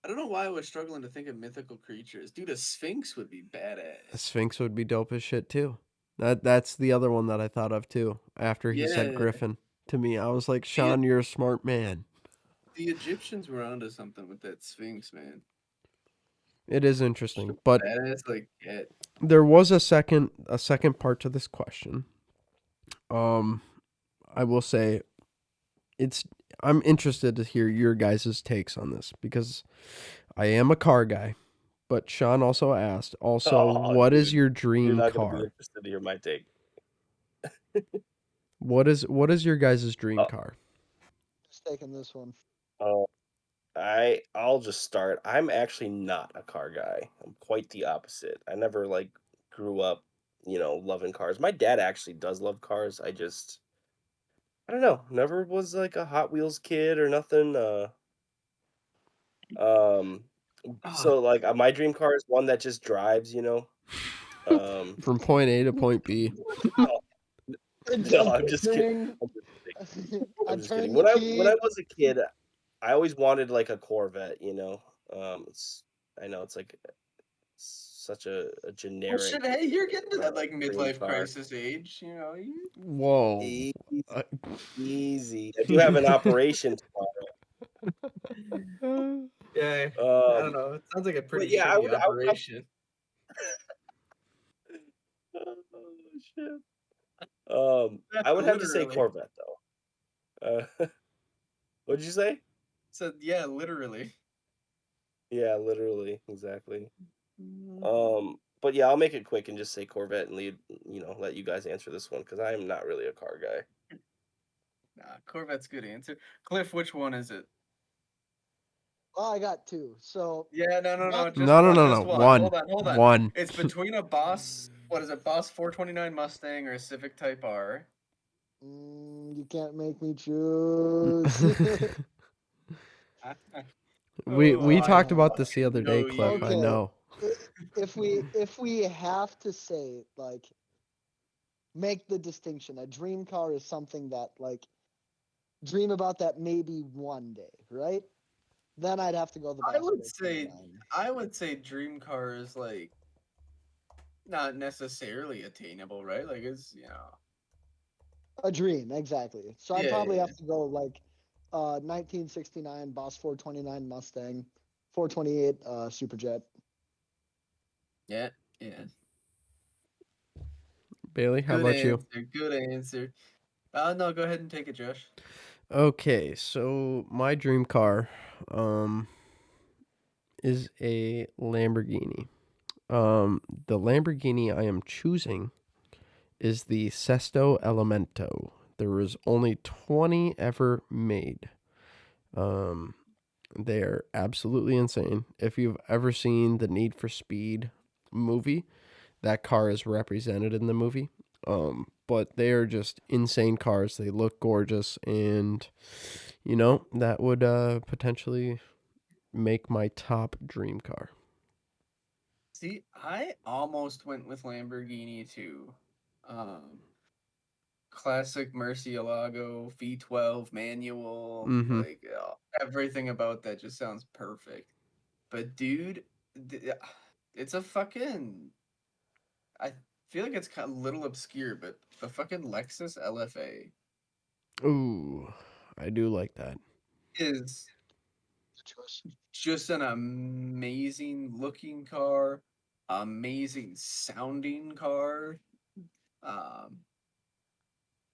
I don't know why I was struggling to think of mythical creatures. Dude, a sphinx would be A badass. Sphinx would be dope as shit too. That's the other one that I thought of too. After he said Yeah, Griffin to me, I was like, the Sean, you're a smart man. the Egyptians were onto something with that sphinx, man. It is Just interesting, a but badass like cat. there was a second part to this question. Um, I will say it's I'm interested to hear your guys' takes on this because I am a car guy. But Sean also asked, also, Oh, what is dude, your you're dream not gonna be car? interested to hear my take. What is your guys' dream Uh, car? Just taking this one. uh, I'll just start. I'm actually not a car guy. I'm quite the opposite. I never like grew up, loving cars. My dad actually does love cars. I don't know. Never was like a Hot Wheels kid or nothing. Um, Ah, so like my dream car is one that just drives. Um, From point A to point B. no, no, I'm just kidding. Turning, I'm just kidding. I I'm just kidding. turned the When I key. was a kid, I always wanted like a Corvette. It's I know it's like such a well, generic shit. Hey, you're getting to uh, that like dream midlife car. crisis age. You know, you Whoa. Easy, Uh, easy. I do have an operation yeah, I tomorrow. don't know. It sounds like a But pretty yeah, I shitty would. operation. Oh shit. That's I would have to say literally. Corvette though. What'd you say? So yeah, literally. Yeah, literally, exactly. Mm, But yeah, I'll make it quick and just say Corvette and let you guys answer this one because I am not really a car guy. Nah, Corvette's good answer. Cliff, which one is it? Oh, I got two. So Yeah, no, one, just no, no, one, no, just no. one. One. Hold on. One. It's between a Boss, what is it, Boss 429 Mustang or a Civic Type R. you can't make me choose. we Oh, I talked about Uh, this the fucking other day, know Cliff. I you. okay, know. if we have to say like make the distinction, a dream car is something that like dream about that maybe one day, right? Then I'd have to go the I Boss would say, 429. I would say Dream Car is like not necessarily attainable, right? Like it's, A dream, exactly. So I'd yeah, probably yeah, have to go like 1969 Boss 429 Mustang, 428 Superjet. yeah, yeah. Bailey, how Good about you? answer, good answer. No, go ahead and take it, Josh. Okay, so my dream car is a Lamborghini. The Lamborghini I am choosing is the Sesto Elemento. There was only 20 ever made. Um, they are absolutely insane. If you've ever seen the Need for Speed movie, that car is represented in the movie. But they are just insane cars. They look gorgeous, and that would potentially make my top dream car. See, I almost went with Lamborghini too. Um, Classic Murcielago, V12 manual, Mm-hmm. like everything about that just sounds perfect. But dude, it's a fucking. I feel like it's kind of a little obscure, but the fucking Lexus LFA Ooh, I do like that. is Choice. just an amazing looking car, amazing sounding car. Um,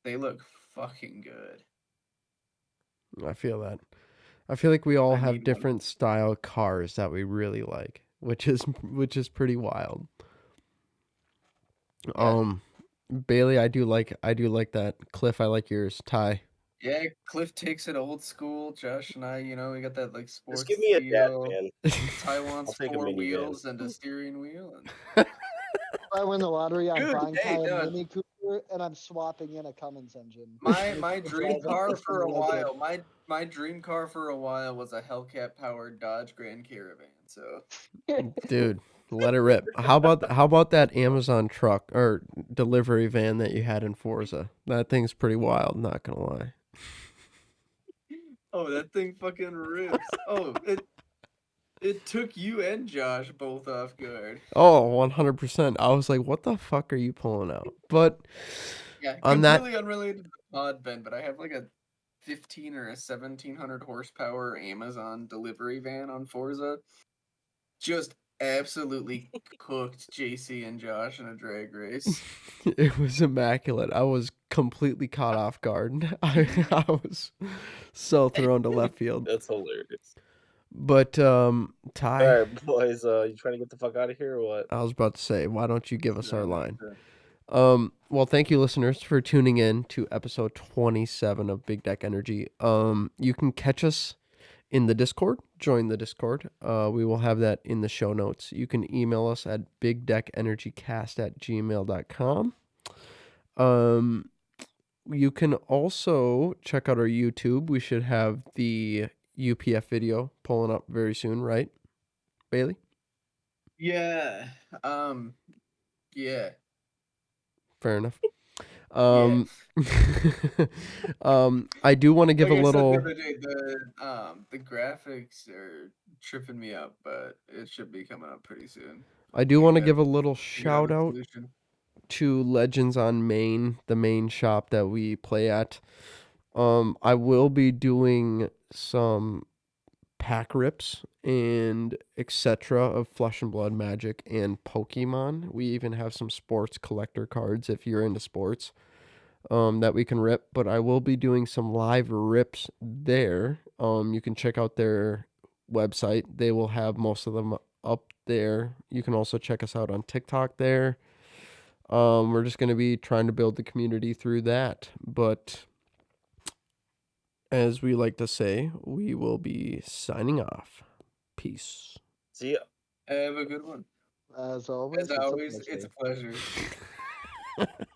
they look fucking good. I feel that. I feel like we all I have need one. different style cars that we really like, which is pretty wild. Yeah. Um, Bailey, I do like that. Cliff, I like yours. Ty. Yeah, Cliff takes it old school. Josh and I, we got that like Just give sports me a dad steel. van. Taiwan's I'll take a four minivan. wheels and a steering wheel. And If I win the lottery, I'm dude, buying hey, Ty a no, Mini Cooper and I'm swapping in a Cummins engine. my To dream drive it car just a for a little bit. while. My dream car for a while was a Hellcat powered Dodge Grand Caravan. So Dude, let it rip. How about that Amazon truck or delivery van that you had in Forza? That thing's pretty wild, not gonna lie. oh, that thing fucking rips. Oh, it It took you and Josh both off guard. Oh, 100%. I was like, what the fuck are you pulling out? But Yeah, on that, completely unrelated to the pod, Ben, but I have like a 15 or a 1700 horsepower Amazon delivery van on Forza. Just absolutely cooked JC and Josh in a drag race. it was immaculate. I was completely caught off guard. I was so thrown to left field. That's hilarious. But All Ty, right, boys. You trying to get the fuck out of here or what? I was about to say, why don't you give us our No, line? sure. Well, thank you, listeners, for tuning in to episode 27 of Big Deck Energy. You can catch us in the Discord. Join the Discord. We will have that in the show notes. You can email us at bigdeckenergycast@gmail.com. You can also check out our YouTube. We should have the UPF video pulling up very soon, right, Bailey? Yeah. Yeah. Fair enough. Yeah. I do want to give Like a I said the little. other day, the graphics are tripping me up, but it should be coming up pretty soon. I do We want to got give a little figured out shout a out solution. to Legends on Main, the main shop that we play at. I will be doing some pack rips and etc. of Flesh and Blood Magic and Pokemon. We even have some sports collector cards if you're into sports that we can rip. But I will be doing some live rips there. You can check out their website. They will have most of them up there. You can also check us out on TikTok there. We're just going to be trying to build the community through that. But as we like to say, we will be signing off. Peace. See ya. Have a good one. As always, As it's always, a it's pleasure. a pleasure.